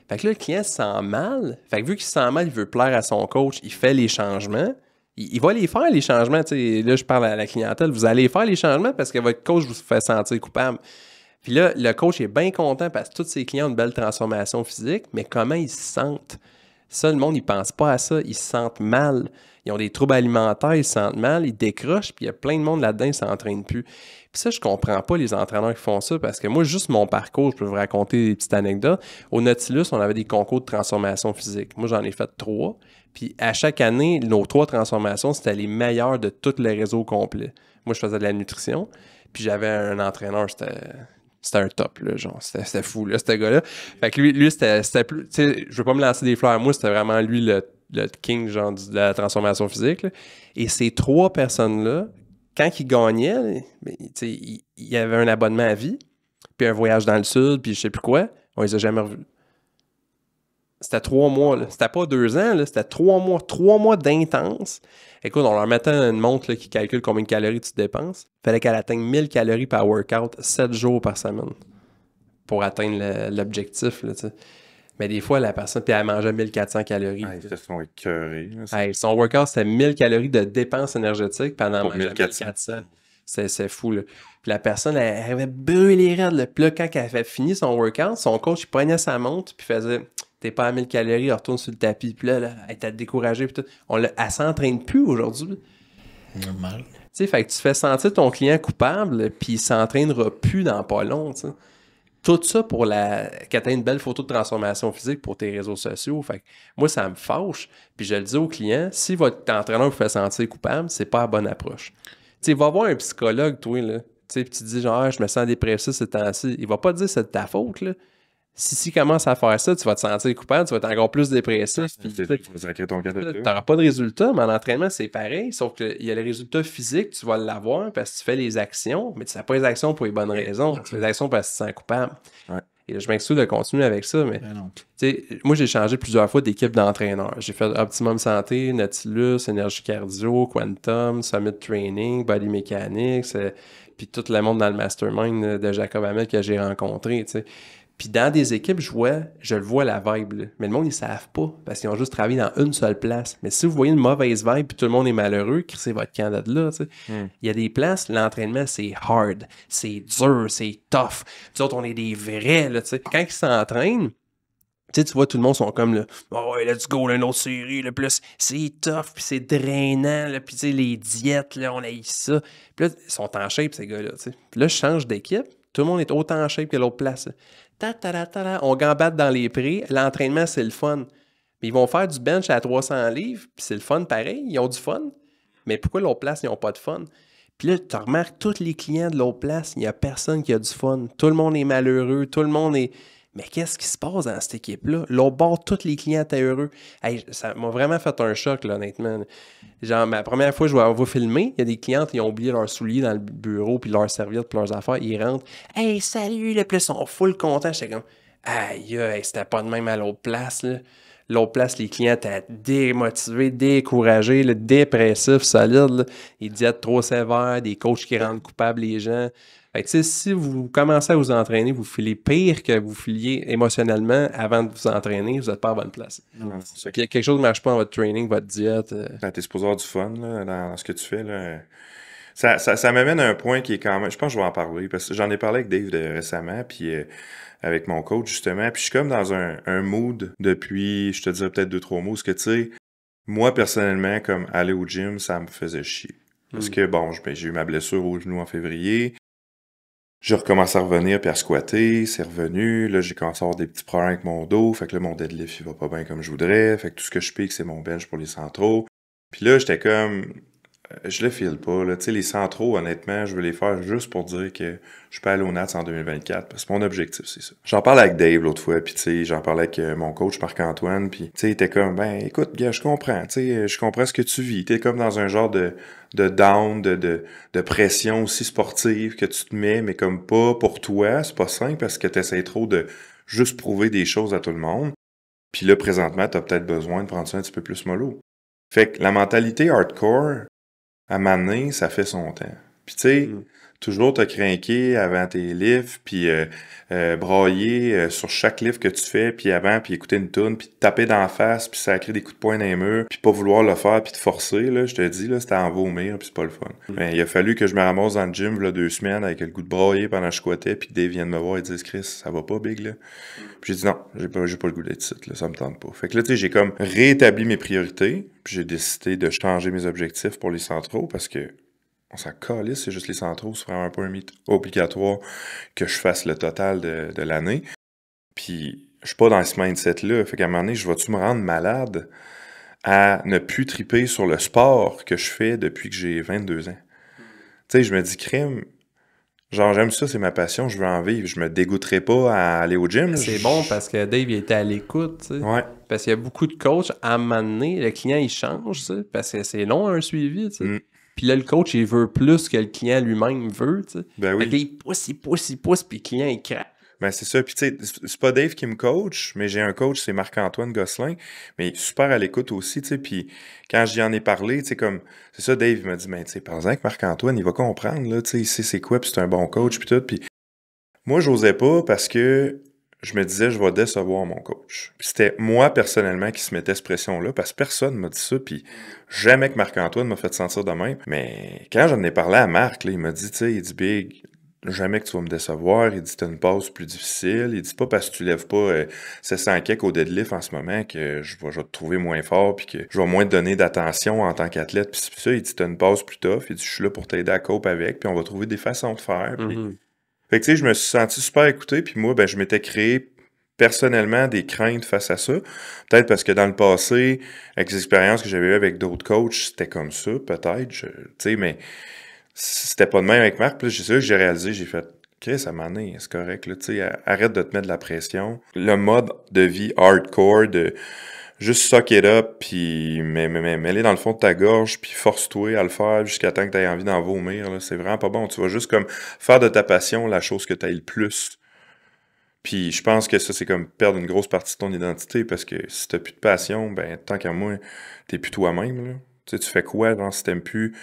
Fait que là, le client se sent mal. Fait que vu qu'il se sent mal, il veut plaire à son coach, il fait les changements. Il va les faire, les changements. T'sais. Là, je parle à la clientèle. Vous allez faire les changements parce que votre coach vous fait sentir coupable. Puis là, le coach est bien content parce que tous ses clients ont une belle transformation physique, mais comment ils se sentent? Ça, le monde, ils pense pas à ça. Ils se sentent mal. Ils ont des troubles alimentaires, ils se sentent mal, ils décrochent, puis il y a plein de monde là-dedans, ils ne s'entraînent plus. Puis ça, je comprends pas les entraîneurs qui font ça, parce que moi, juste mon parcours, je peux vous raconter des petites anecdotes. Au Nautilus, on avait des concours de transformation physique. Moi, j'en ai fait 3. Puis à chaque année, nos 3 transformations, c'était les meilleures de tout le réseau complet. Moi, je faisais de la nutrition, puis j'avais un entraîneur, c'était un top, là, genre. C'était fou, là, ce gars-là. Fait que lui c'était plus... Tu sais, je veux pas me lancer des fleurs. Moi, c'était vraiment lui le king, genre, de la transformation physique, là. Et ces 3 personnes-là, quand ils gagnaient, tu sais, il y avait un abonnement à vie, puis un voyage dans le sud, puis je sais plus quoi, on les a jamais revus. C'était 3 mois, là. C'était pas 2 ans, là. C'était 3 mois. 3 mois d'intense. Écoute, on leur mettait une montre là, qui calcule combien de calories tu dépenses. Fallait qu'elle atteigne 1000 calories par workout 7 jours par semaine pour atteindre l'objectif, là, tu sais. Mais des fois, la personne, puis elle mangeait 1400 calories. Ah, ils se sont écœurés. Son workout, c'était 1000 calories de dépenses énergétiques pendant Pour 1400. C'est fou, là. Puis la personne, elle avait brûlé les raides, là. Puis là, quand elle avait fini son workout, son coach, il prenait sa montre, puis faisait... T'es pas à 1000 calories, elle retourne sur le tapis. Puis là, elle t'a découragé. Puis tout. Elle s'entraîne plus aujourd'hui. Normal. Tu sais, fait que tu fais sentir ton client coupable, puis il s'entraînera plus dans pas long, tu sais. Tout ça pour que t'aies une belle photo de transformation physique pour tes réseaux sociaux. Fait que moi, ça me fâche. Puis je le dis au client, si votre entraîneur vous fait sentir coupable, c'est pas la bonne approche. Tu sais, va voir un psychologue, toi, là. Tu sais, puis tu dis genre, je me sens dépressif ces temps-ci. Il va pas te dire c'est de ta faute, là. Si commence à faire ça, tu vas te sentir coupable, tu vas être encore plus dépressif. Tu n'auras pas de résultat, mais en entraînement, c'est pareil. Sauf qu'il y a le résultat physique, tu vas l'avoir parce que tu fais les actions, mais tu ne fais pas les actions pour les bonnes raisons. Tu fais les actions parce que tu te sens coupable. Ouais. Et là, je m'excuse de continuer avec ça, mais moi, j'ai changé plusieurs fois d'équipe d'entraîneurs. J'ai fait Optimum Santé, Nautilus, Énergie Cardio, Quantum, Summit Training, Body Mechanics, puis tout le monde dans le mastermind de Jacob Hamel que j'ai rencontré, tu sais. Puis dans des équipes, je le vois la vibe, là. Mais le monde, ils savent pas parce qu'ils ont juste travaillé dans une seule place. Mais si vous voyez une mauvaise vibe puis tout le monde est malheureux, crissez votre camp de là, tu sais. Il y a des places, l'entraînement, c'est hard, c'est dur, c'est tough. Nous autres, on est des vrais, là, tu sais. Quand ils s'entraînent, tu vois, tout le monde sont comme là, oh ouais, let's go, là, une autre série, là, plus c'est tough, puis c'est drainant, là, puis tu sais, les diètes, là, on a eu ça. Puis là, ils sont en shape, ces gars-là, tu sais. Puis là, je change d'équipe, tout le monde est autant en shape que l'autre place. On gambatte dans les prés. L'entraînement, c'est le fun. Mais ils vont faire du bench à 300 livres, puis c'est le fun pareil. Ils ont du fun. Mais pourquoi l'autre place, ils n'ont pas de fun? Puis là, tu remarques, tous les clients de l'autre place, il n'y a personne qui a du fun. Tout le monde est malheureux. Tout le monde est... Mais qu'est-ce qui se passe dans cette équipe-là? L'autre bord, tous les clients étaient heureux. Hey, ça m'a vraiment fait un choc, là, honnêtement. Genre, ma première fois, je vais vous filmer, il y a des clientes qui ont oublié leurs souliers dans le bureau, puis leurs serviettes, puis leurs affaires. Ils rentrent. Hey, salut, là, puis ils sont full contents. J'étais comme, aïe, c'était pas de même à l'autre place, là. L'autre place, les clients étaient démotivés, découragés, là, dépressifs, solides. Là. Des diètes trop sévères, des coachs qui rendent coupables les gens. Fait que, si vous commencez à vous entraîner, vous filez pire que vous filiez émotionnellement avant de vous entraîner, vous n'êtes pas à bonne place. Il y a quelque chose qui ne marche pas dans votre training, votre diète. Quand tu es supposé avoir du fun là, dans ce que tu fais, là, ça m'amène à un point qui est quand même... Je pense que je vais en parler, parce que j'en ai parlé avec Dave récemment, puis avec mon coach, justement, puis je suis comme dans un mood depuis, je te dirais peut-être 2-3 mois, parce que, tu sais, moi, personnellement, comme aller au gym, ça me faisait chier. Parce que, bon, j'ai eu ma blessure au genou en février, j'ai recommencé à revenir puis à squatter, c'est revenu. Là, j'ai commencé à avoir des petits problèmes avec mon dos. Fait que là, mon deadlift, il va pas bien comme je voudrais. Fait que tout ce que je pique, c'est mon bench pour les centraux. Puis là, j'étais comme... je le file pas, là. Tu sais, les centraux, honnêtement, je veux les faire juste pour dire que je peux aller au Nats en 2024, parce que mon objectif, c'est ça. J'en parlais avec Dave l'autre fois, puis tu sais, j'en parlais avec mon coach Marc-Antoine, puis tu sais, il était comme, ben, écoute, gars, je comprends, tu sais, je comprends ce que tu vis. T'es comme dans un genre de down, de pression aussi sportive que tu te mets, mais comme pas pour toi, c'est pas simple, parce que t'essaies trop de juste prouver des choses à tout le monde. Puis là, présentement, t'as peut-être besoin de prendre ça un petit peu plus mollo. Fait que la mentalité hardcore, à m'amener, ça fait son temps. Puis tu sais, toujours te craquer avant tes livres, puis brailler sur chaque livre que tu fais, puis avant, puis écouter une toune, puis te taper d'en face, puis sacrer des coups de poing dans les murs, puis pas vouloir le faire, puis te forcer, là, je te dis, là, c'était à en vomir, puis c'est pas le fun. Mais il a fallu que je me ramasse dans le gym, là, 2 semaines, avec le goût de brailler pendant que je squattais, puis Dave vient de me voir et dit « Chris, ça va pas, Big, là? » Puis j'ai dit « Non, j'ai pas le goût d'être ici, là, ça me tente pas. » Fait que là, tu sais, j'ai comme réétabli mes priorités, puis j'ai décidé de changer mes objectifs pour les centraux, parce que on s'en calisse, c'est juste les centraux, c'est vraiment pas un mythe obligatoire que je fasse le total de l'année. Puis, je suis pas dans ce mindset-là. Fait qu'à un moment donné, je vais-tu me rendre malade à ne plus triper sur le sport que je fais depuis que j'ai 22 ans? Tu sais, je me dis, crime, genre, j'aime ça, c'est ma passion, je veux en vivre. Je me dégoûterai pas à aller au gym. C'est bon parce que Dave, il était à l'écoute, tu sais. Ouais. Parce qu'il y a beaucoup de coachs, à un moment donné, le client, il change, tu sais, parce que c'est long, un suivi, tu sais. Puis là, le coach, il veut plus que le client lui-même veut, tu sais. Ben oui. Fait que là, il pousse, puis le client, il craque. Ben c'est ça. Puis tu sais, c'est pas Dave qui me coach, mais j'ai un coach, c'est Marc-Antoine Gosselin, mais il est super à l'écoute aussi, tu sais. Puis quand j'y en ai parlé, tu sais, comme, c'est ça, Dave, il m'a dit, ben tu sais, par exemple, Marc-Antoine, il va comprendre, là, tu sais, il sait c'est quoi, puis c'est un bon coach, puis tout. Puis moi, j'osais pas parce que je me disais, je vais décevoir mon coach. Puis c'était moi, personnellement, qui se mettais cette pression-là, parce que personne m'a dit ça, puis jamais que Marc-Antoine m'a fait sentir de même. Mais quand j'en ai parlé à Marc, là, il m'a dit, tu sais, il dit, Big, jamais que tu vas me décevoir. Il dit, t'as une passe plus difficile. Il dit, pas parce que tu lèves pas 700 kek au deadlift en ce moment que je vais te trouver moins fort, puis que je vais moins te donner d'attention en tant qu'athlète. Puis ça, il dit, t'as une passe plus tough. Il dit, je suis là pour t'aider à cope avec, puis on va trouver des façons de faire. Puis fait que tu sais, je me suis senti super écouté, puis moi, ben, je m'étais créé personnellement des craintes face à ça. Peut-être parce que dans le passé, avec les expériences que j'avais eues avec d'autres coachs, c'était comme ça, peut-être, tu sais, mais c'était pas de même avec Marc. Puis là, c'est ça que j'ai réalisé, j'ai fait, Chris, à un moment donné, c'est correct, là, tu sais, arrête de te mettre de la pression. Le mode de vie hardcore, de juste suck it up, puis mets-les dans le fond de ta gorge, puis force-toi à le faire jusqu'à temps que tu aies envie d'en vomir. Là. C'est vraiment pas bon. Tu vas juste comme faire de ta passion la chose que tu aimes le plus. Puis je pense que ça, c'est comme perdre une grosse partie de ton identité, parce que si t'as plus de passion, ben tant qu'à moi, t'es plus toi-même. Là. Tu sais, tu fais quoi, genre, si t'aimes plus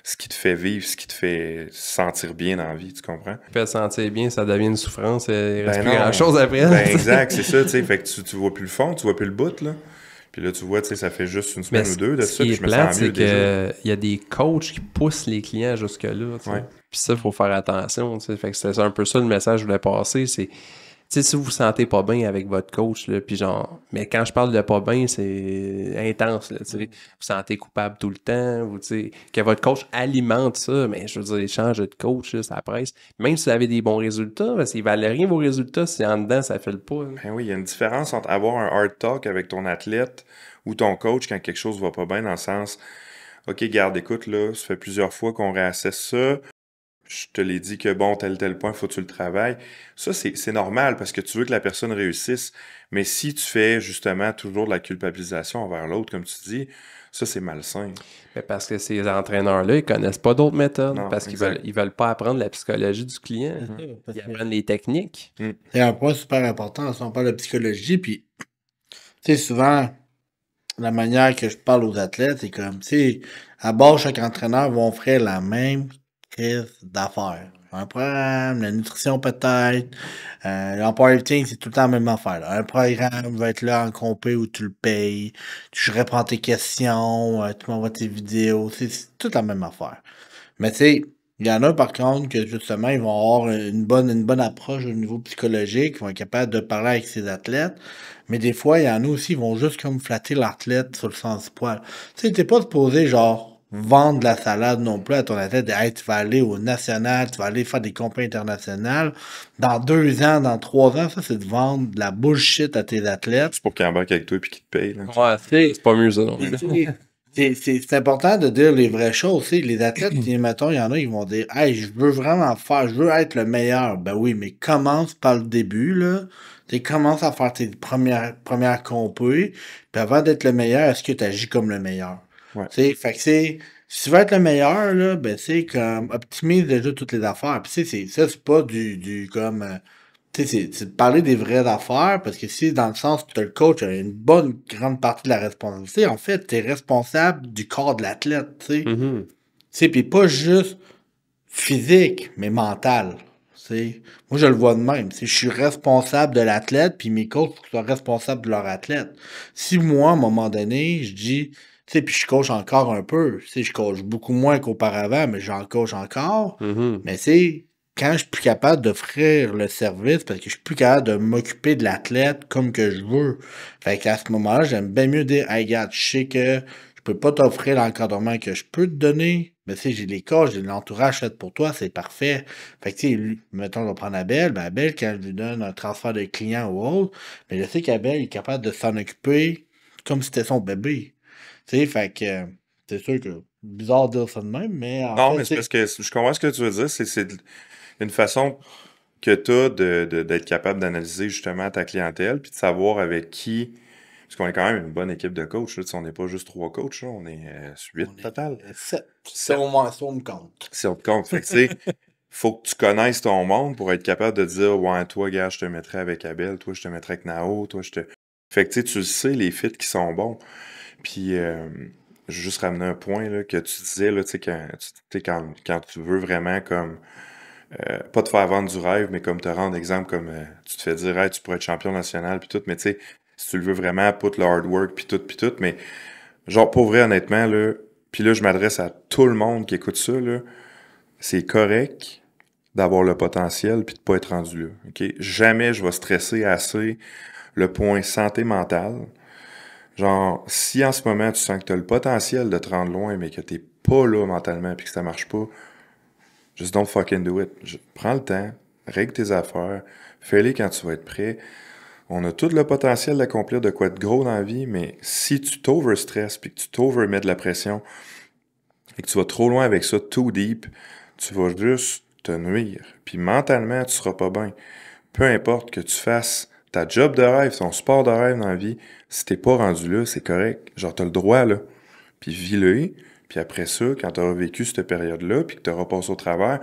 ce qui te fait vivre, ce qui te fait sentir bien dans la vie, tu comprends? Fait sentir bien, ça devient une souffrance, il reste Ben plus non. grand-chose après. Ben exact, c'est ça, tu sais. Fait que tu vois plus le fond, tu vois plus le bout, là. Puis là, tu vois, tu sais, ça fait juste une semaine ou deux de ça, puis je me sens mieux déjà. Il y a des coachs qui poussent les clients jusque-là, tu sais. Ouais. Puis ça, il faut faire attention, tu sais. Fait que c'est un peu ça le message que je voulais passer, c'est... Tu sais, si vous vous sentez pas bien avec votre coach, là, puis genre... Mais quand je parle de pas bien, c'est intense, là, tu sais. Vous vous sentez coupable tout le temps, vous, tu sais... Que votre coach alimente ça, mais je veux dire, change de coach, là, ça presse. Même si vous avez des bons résultats, parce qu'ils valent rien vos résultats si en dedans, ça fait le pas. Là. Ben oui, il y a une différence entre avoir un hard talk avec ton athlète ou ton coach quand quelque chose va pas bien, dans le sens... OK, garde, écoute, là, ça fait plusieurs fois qu'on réassesse ça. Je te l'ai dit que, bon, tel point, faut que tu le travailles. Ça, c'est normal parce que tu veux que la personne réussisse. Mais si tu fais, justement, toujours de la culpabilisation envers l'autre, comme tu dis, ça, c'est malsain. Mais parce que ces entraîneurs-là, ils connaissent pas d'autres méthodes. Non, parce qu'ils exact. ils veulent pas apprendre la psychologie du client. Ils apprennent les techniques. C'est un point super important si on parle de psychologie. Puis, tu sais, souvent, la manière que je parle aux athlètes, c'est comme, tu sais, à bord, chaque entraîneur va offrir la même crise d'affaires. Un programme, la nutrition peut-être, en powerlifting, c'est tout le temps la même affaire. Là. Un programme va être là en compé où tu le payes, tu réponds tes questions, tu m'envoies tes vidéos, c'est toute la même affaire. Mais tu sais, il y en a par contre que justement, ils vont avoir une bonne approche au niveau psychologique, ils vont être capables de parler avec ses athlètes. Mais des fois, il y en a aussi, ils vont juste comme flatter l'athlète sur le sens du poil. Tu sais, t'es pas supposé, genre, vendre de la salade non plus à ton athlète. Hey, tu vas aller au national, tu vas aller faire des compétitions internationales. Dans 2 ans, dans 3 ans, ça, c'est de vendre de la bullshit à tes athlètes. C'est pour qu'il embarque avec toi et qu'il te paye. Là. Ouais, c'est pas mieux ça non plus. C'est important de dire les vraies choses. Tu sais, les athlètes, mettons, il y en a, ils vont dire hey, je veux vraiment faire, je veux être le meilleur. Ben oui, mais commence par le début, là. Tu sais, commence à faire tes premières compés. Puis avant d'être le meilleur, est-ce que tu agis comme le meilleur? Ouais. Tu sais, fait que c'est. Si tu veux être le meilleur, là, ben c'est comme optimise déjà toutes les affaires. Puis ça, c'est pas du comme tu sais, c'est de parler des vraies affaires, parce que si dans le sens que le coach a une bonne grande partie de la responsabilité, en fait, t'es responsable du corps de l'athlète, tu sais. Mhm. Tu sais, puis pas juste physique, mais mental. Tu sais. Moi, je le vois de même. Tu sais, je suis responsable de l'athlète, puis mes coachs sont responsables de leur athlète. Si moi, à un moment donné, je dis, tu sais, puis je coach encore un peu, tu sais, je coach beaucoup moins qu'auparavant, mais j'en coach encore, Mhm. mais c'est quand je suis plus capable d'offrir le service, parce que je suis plus capable de m'occuper de l'athlète comme que je veux. Fait qu'à ce moment-là, j'aime bien mieux dire, hey, regarde, je sais que je peux pas t'offrir l'encadrement que je peux te donner, mais tu sais, j'ai les coachs, j'ai l'entourage fait pour toi, c'est parfait. Fait que tu sais, mettons, je vais prendre Abel, ben Abel, quand je lui donne un transfert de client ou autre, mais je sais qu'Abel est capable de s'en occuper comme si c'était son bébé. Tu sais, fait que c'est sûr que bizarre de dire ça de même, mais en Non, fait, mais c'est parce que je comprends ce que tu veux dire. C'est une façon que tu as d'être capable d'analyser justement ta clientèle puis de savoir avec qui. Parce qu'on est quand même une bonne équipe de coachs. Là, tu sais, on n'est pas juste 3 coachs, là, on est 8 on total. est 7. Si Sept. on me compte. Si on te compte. Fait que, tu sais, faut que tu connaisses ton monde pour être capable de dire ouais, toi, gars, je te mettrais avec Abel, toi, je te mettrais avec Nao, toi, je te. Fait que tu sais, tu le sais, les fits qui sont bons. Puis, je veux juste ramener un point là, que tu disais, là, tu sais, quand tu veux vraiment comme. Pas te faire vendre du rêve, mais comme te rendre exemple, comme tu te fais dire, hey, tu pourrais être champion national, puis tout, mais tu sais, si tu le veux vraiment, put le hard work, puis tout, mais genre, pour vrai, honnêtement, là, puis là, je m'adresse à tout le monde qui écoute ça, là, c'est correct d'avoir le potentiel puis de pas être rendu là, ok? Jamais je vais stresser assez le point santé mentale. Genre, si en ce moment, tu sens que tu as le potentiel de te rendre loin, mais que t'es pas là mentalement puis que ça marche pas, just don't fucking do it. Prends le temps, règle tes affaires, fais-les quand tu vas être prêt. On a tout le potentiel d'accomplir de quoi de gros dans la vie, mais si tu t'over-stresses puis que tu t'over-mets de la pression et que tu vas trop loin avec ça, too deep, tu vas juste te nuire. Puis mentalement, tu seras pas bien. Peu importe que tu fasses ta job de rêve, ton sport de rêve dans la vie, si t'es pas rendu là, c'est correct. Genre, t'as le droit, là. Puis vis-le. Puis après ça, quand t'auras vécu cette période-là, puis que t'auras passé au travers,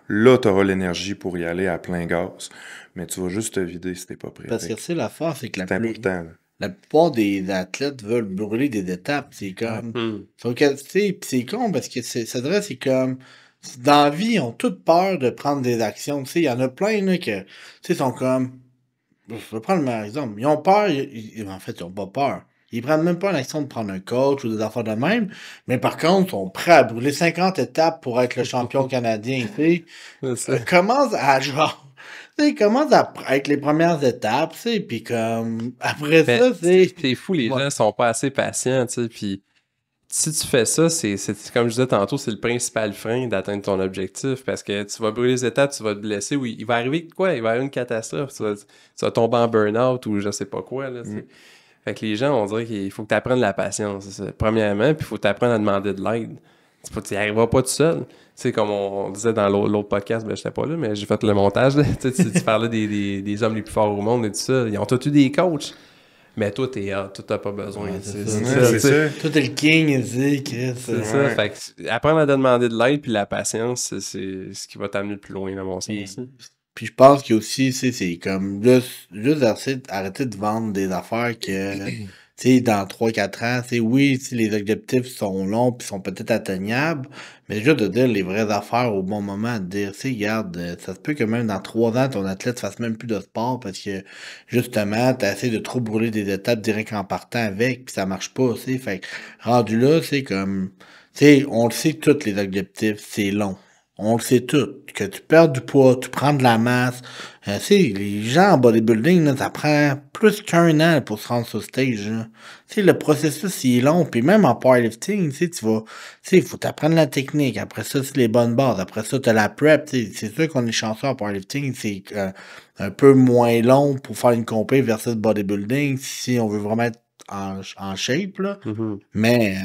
là, t'auras l'énergie pour y aller à plein gaz. Mais tu vas juste te vider si t'es pas prêt. Parce que c'est l'affaire, c'est que C'est important, là. la plupart des athlètes veulent brûler des étapes. C'est comme. Mhm. Sauf que, tu sais, pis c'est con parce que c'est comme. Dans la vie, ils ont toute peur de prendre des actions. Tu sais, il y en a plein là, que. Tu sais, sont comme. Je vais prendre le meilleur exemple. Ils ont peur, en fait, ils ont pas peur. Ils prennent même pas l'action de prendre un coach ou des affaires de même, mais par contre, ils sont prêts à brûler 50 étapes pour être le champion canadien, tu sais. C'est ça. Commence à, genre, tu sais, commence à, avec les premières étapes, tu sais, puis comme, après Mais ça, c'est... c'est fou, les Ouais. gens sont pas assez patients, tu sais, puis si tu fais ça, c'est comme je disais tantôt, c'est le principal frein d'atteindre ton objectif, parce que tu vas brûler les étapes, tu vas te blesser, ou il va arriver quoi? Il va arriver une catastrophe, tu vas tomber en burn-out ou je sais pas quoi, là, tu sais. Fait que les gens, on dirait qu'il faut que tu apprennes la patience, c'est ça. Premièrement, puis il faut t'apprendre à demander de l'aide. Tu n'y arriveras pas tout seul. Tu sais, comme on disait dans l'autre podcast, ben j'étais pas là, mais j'ai fait le montage, là. Tu parlais des hommes les plus forts au monde et tout ça. Ils ont tous eu des coachs. Mais toi, t'as pas besoin. Ouais, C'est c'est Ouais, ça. tu c'est sais. ça. Toi, t'es le king, ici, Chris. C'est ça. Ouais. Fait que apprendre à te demander de l'aide puis la patience, c'est ce qui va t'amener le plus loin, à mon Puis, sens. puis je pense qu'il y a aussi, tu sais, c'est comme juste arrêter de vendre des affaires que, tu sais, dans 3 4 ans, tu sais, oui, tu sais, les objectifs sont longs puis sont peut-être atteignables, mais juste de dire les vraies affaires au bon moment, de dire, tu sais, regarde, ça se peut que même dans 3 ans, ton athlète fasse même plus de sport parce que, justement, t'as essayé de trop brûler des étapes direct en partant avec puis ça marche pas, tu sais, fait que, rendu là, c'est comme, tu sais, on le sait que tous les objectifs, c'est long. On le sait tout. Que tu perds du poids, tu prends de la masse. Tu sais, les gens en bodybuilding, là, ça prend plus qu'1 an pour se rendre sur stage. Là. Tu sais, le processus, il est long. Puis même en powerlifting, tu sais, tu vas... Tu sais, il faut t'apprendre la technique. Après ça, c'est les bonnes bases. Après ça, t'as la prep. Tu sais, c'est sûr qu'on est chanceux en powerlifting. C'est un peu moins long pour faire une compé versus bodybuilding si on veut vraiment être en shape, là. Mhm. Mais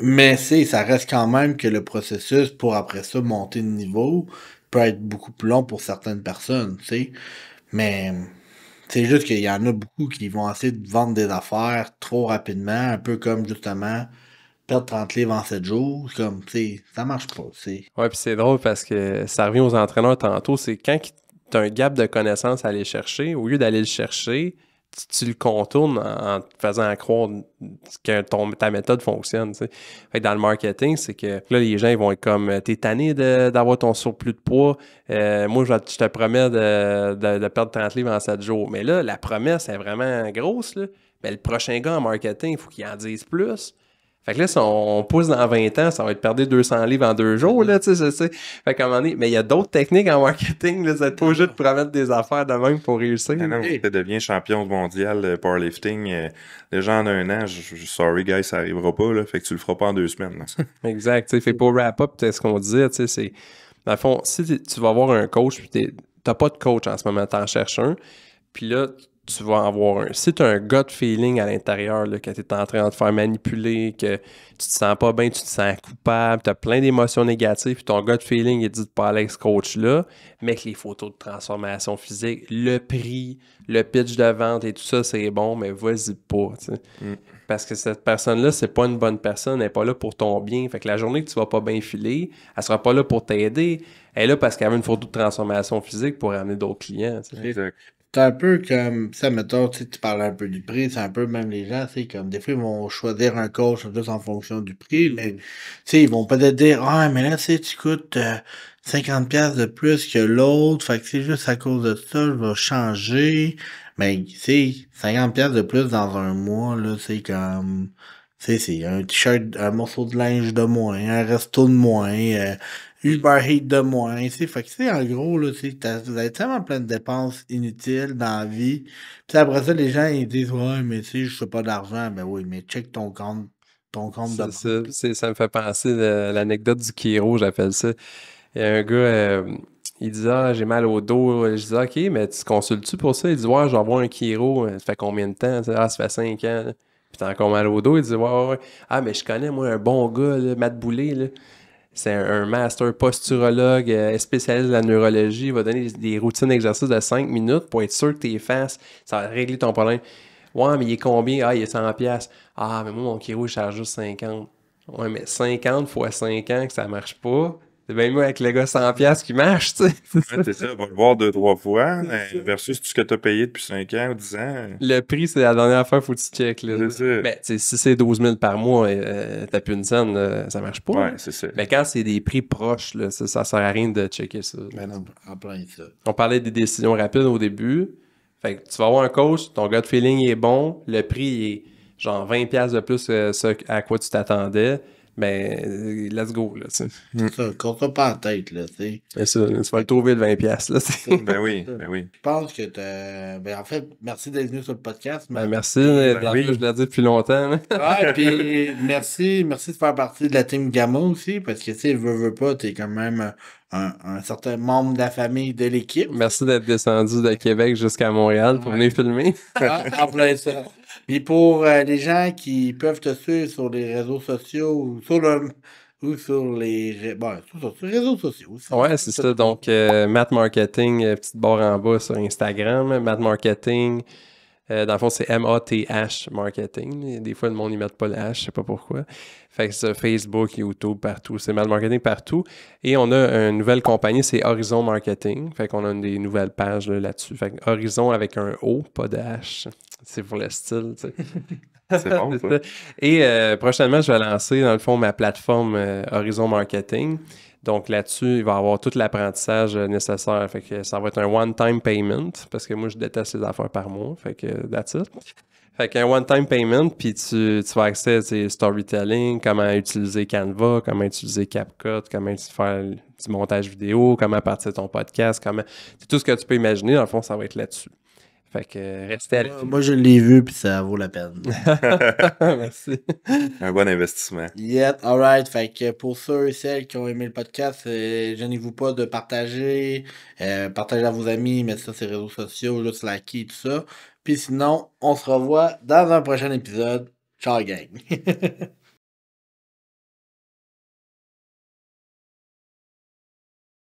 Mais ça reste quand même que le processus pour après ça monter de niveau peut être beaucoup plus long pour certaines personnes, tu sais. Mais c'est juste qu'il y en a beaucoup qui vont essayer de vendre des affaires trop rapidement, un peu comme justement perdre 30 livres en 7 jours. Comme, tu sais, ça marche pas, tu sais. Ouais, puis c'est drôle parce que ça revient aux entraîneurs tantôt, c'est quand tu as un gap de connaissances à aller chercher, au lieu d'aller le chercher, tu le contournes en te faisant croire que ta méthode fonctionne. T'sais. Fait que dans le marketing, c'est que là, les gens ils vont être comme t'es tanné d'avoir ton surplus de poids. Moi, je te promets de perdre 30 livres en 7 jours. Mais là, la promesse est vraiment grosse. Là. Ben, le prochain gars en marketing, il faut qu'il en dise plus. Fait que là, si on pousse dans 20 ans, ça va être perdre 200 livres en 2 jours, là, tu sais, je sais. Fait qu'à un moment donné, mais il y a d'autres techniques en marketing, là, c'est pas obligé de promettre des affaires de même pour réussir. Ah non, tu deviens champion mondial de powerlifting. Déjà en un an, sorry guys, ça arrivera pas, là. Fait que tu le feras pas en 2 semaines. Là. Exact, tu sais. Fait pour wrap-up, c'est ce qu'on disait, tu sais, c'est... Dans le fond, si tu vas avoir un coach, puis t'as pas de coach en ce moment, t'en cherches un, puis là, tu vas en avoir un. Si tu as un gut feeling à l'intérieur, là, que tu es en train de te faire manipuler, que tu te sens pas bien, tu te sens coupable, tu as plein d'émotions négatives, puis ton gut feeling est dit de parler avec ce coach-là, mais que les photos de transformation physique, le prix, le pitch de vente et tout ça, c'est bon, mais vas-y pas. Parce que cette personne-là, c'est pas une bonne personne, elle n'est pas là pour ton bien. Fait que la journée que tu vas pas bien filer, elle sera pas là pour t'aider. Elle est là parce qu'elle a une photo de transformation physique pour amener d'autres clients. Exact. C'est un peu comme ça, mettons, tu parles un peu du prix, c'est un peu même les gens, tu sais, comme des fois, ils vont choisir un coach juste en fonction du prix, mais tu sais, ils vont peut-être dire, ah, mais là, tu sais, tu coûtes 50$ de plus que l'autre, fait que c'est juste à cause de ça, je vais changer. Mais, tu sais, 50$ de plus dans un mois, là, c'est comme, tu sais, c'est un t-shirt, un morceau de linge de moins, un resto de moins, Uber Eats de moins, tu sais. Fait que, tu sais, en gros, là, tu sais, vous avez tellement plein de dépenses inutiles dans la vie. Puis après ça, les gens, ils disent, ouais, mais tu sais, je fais pas d'argent. Ben oui, mais check ton compte de C'est ça, banque. ça me fait penser à l'anecdote du Kiro, j'appelle ça. Il y a un gars, il dit ah, j'ai mal au dos. Je dis ok, mais tu te consultes-tu pour ça? Il dit ouais, je vais avoir un Kiro. Ça fait combien de temps? Ah, ça fait 5 ans. Là. Puis t'as encore mal au dos. Il dit ouais. Ah, mais je connais, moi, un bon gars, là, Matt Boulay. Là. C'est un master posturologue spécialiste de la neurologie. Il va donner des routines d'exercice de 5 minutes pour être sûr que tes fasses, ça va régler ton problème. Ouais, mais il est combien? Ah, il est 100$. Ah, mais moi, mon Kiro, il charge juste 50. Ouais, mais 50 fois 5 ans que ça marche pas. C'est bien mieux avec le gars 100$ qui marche, tu sais. Ouais, c'est ça, va le voir 2-3 fois, versus tout ce que tu as payé depuis 5 ans ou 10 ans. Le prix, c'est la dernière fois, faut que tu checkes. Là. C'est ça. Mais si c'est 12 000 par mois, t'as plus une scène, ça marche pas. Ouais, Là. c'est ça. Mais quand c'est des prix proches, là, ça sert à rien de checker ça. Ben non, en plein ça. On parlait des décisions rapides au début. Fait que tu vas avoir un coach, ton gut feeling est bon, le prix est genre 20$ de plus que ce à quoi tu t'attendais. Ben, let's go, là, tu sais. C'est ça, compte ça pas en tête, là, tu sais. C'est ça, tu vas le trouver le 20$, là, tu sais. Ben oui, ben oui. Je pense que ben, en fait, merci d'être venu sur le podcast. Ben, merci, oui. je l'ai dit depuis longtemps, là. Ouais, puis merci de faire partie de la team Gamma aussi, parce que, tu sais, veux pas, t'es quand même un certain membre de la famille de l'équipe. Merci d'être descendu de Québec jusqu'à Montréal pour venir filmer. Ah, en plein ça. Puis pour les gens qui peuvent te suivre sur les réseaux sociaux ou sur les sur les réseaux sociaux aussi. Ouais, c'est ça. Donc, Matt Marketing, petite barre en bas sur Instagram. Matt Marketing, dans le fond, c'est M-A-T-H Marketing. Des fois, le monde n'y met pas le H, je sais pas pourquoi. Fait que c'est Facebook, YouTube, partout. C'est Matt Marketing partout. Et on a une nouvelle compagnie, c'est Horizon Marketing. Fait qu'on a des nouvelles pages là-dessus. Fait que Horizon avec un O, pas de H. C'est pour le style, tu sais. C'est bon, ça. Et prochainement, je vais lancer, dans le fond, ma plateforme Horizon Marketing. Donc là-dessus, il va y avoir tout l'apprentissage nécessaire. Fait que ça va être un one-time payment, parce que moi, je déteste les affaires par mois. Fait que that's it. Fait qu'un one-time payment, puis tu vas accéder à tes storytelling, comment utiliser Canva, comment utiliser CapCut, comment faire du montage vidéo, comment partir ton podcast, c'est tout ce que tu peux imaginer, dans le fond, ça va être là-dessus. Fait que restez à l'écoute. Moi, je l'ai vu, puis ça vaut la peine. Merci. Un bon investissement. Yeah, alright. Fait que pour ceux et celles qui ont aimé le podcast, gênez-vous pas de partager. Partagez à vos amis, mettez ça sur les réseaux sociaux, juste liker, tout ça. Puis sinon, on se revoit dans un prochain épisode. Ciao, gang!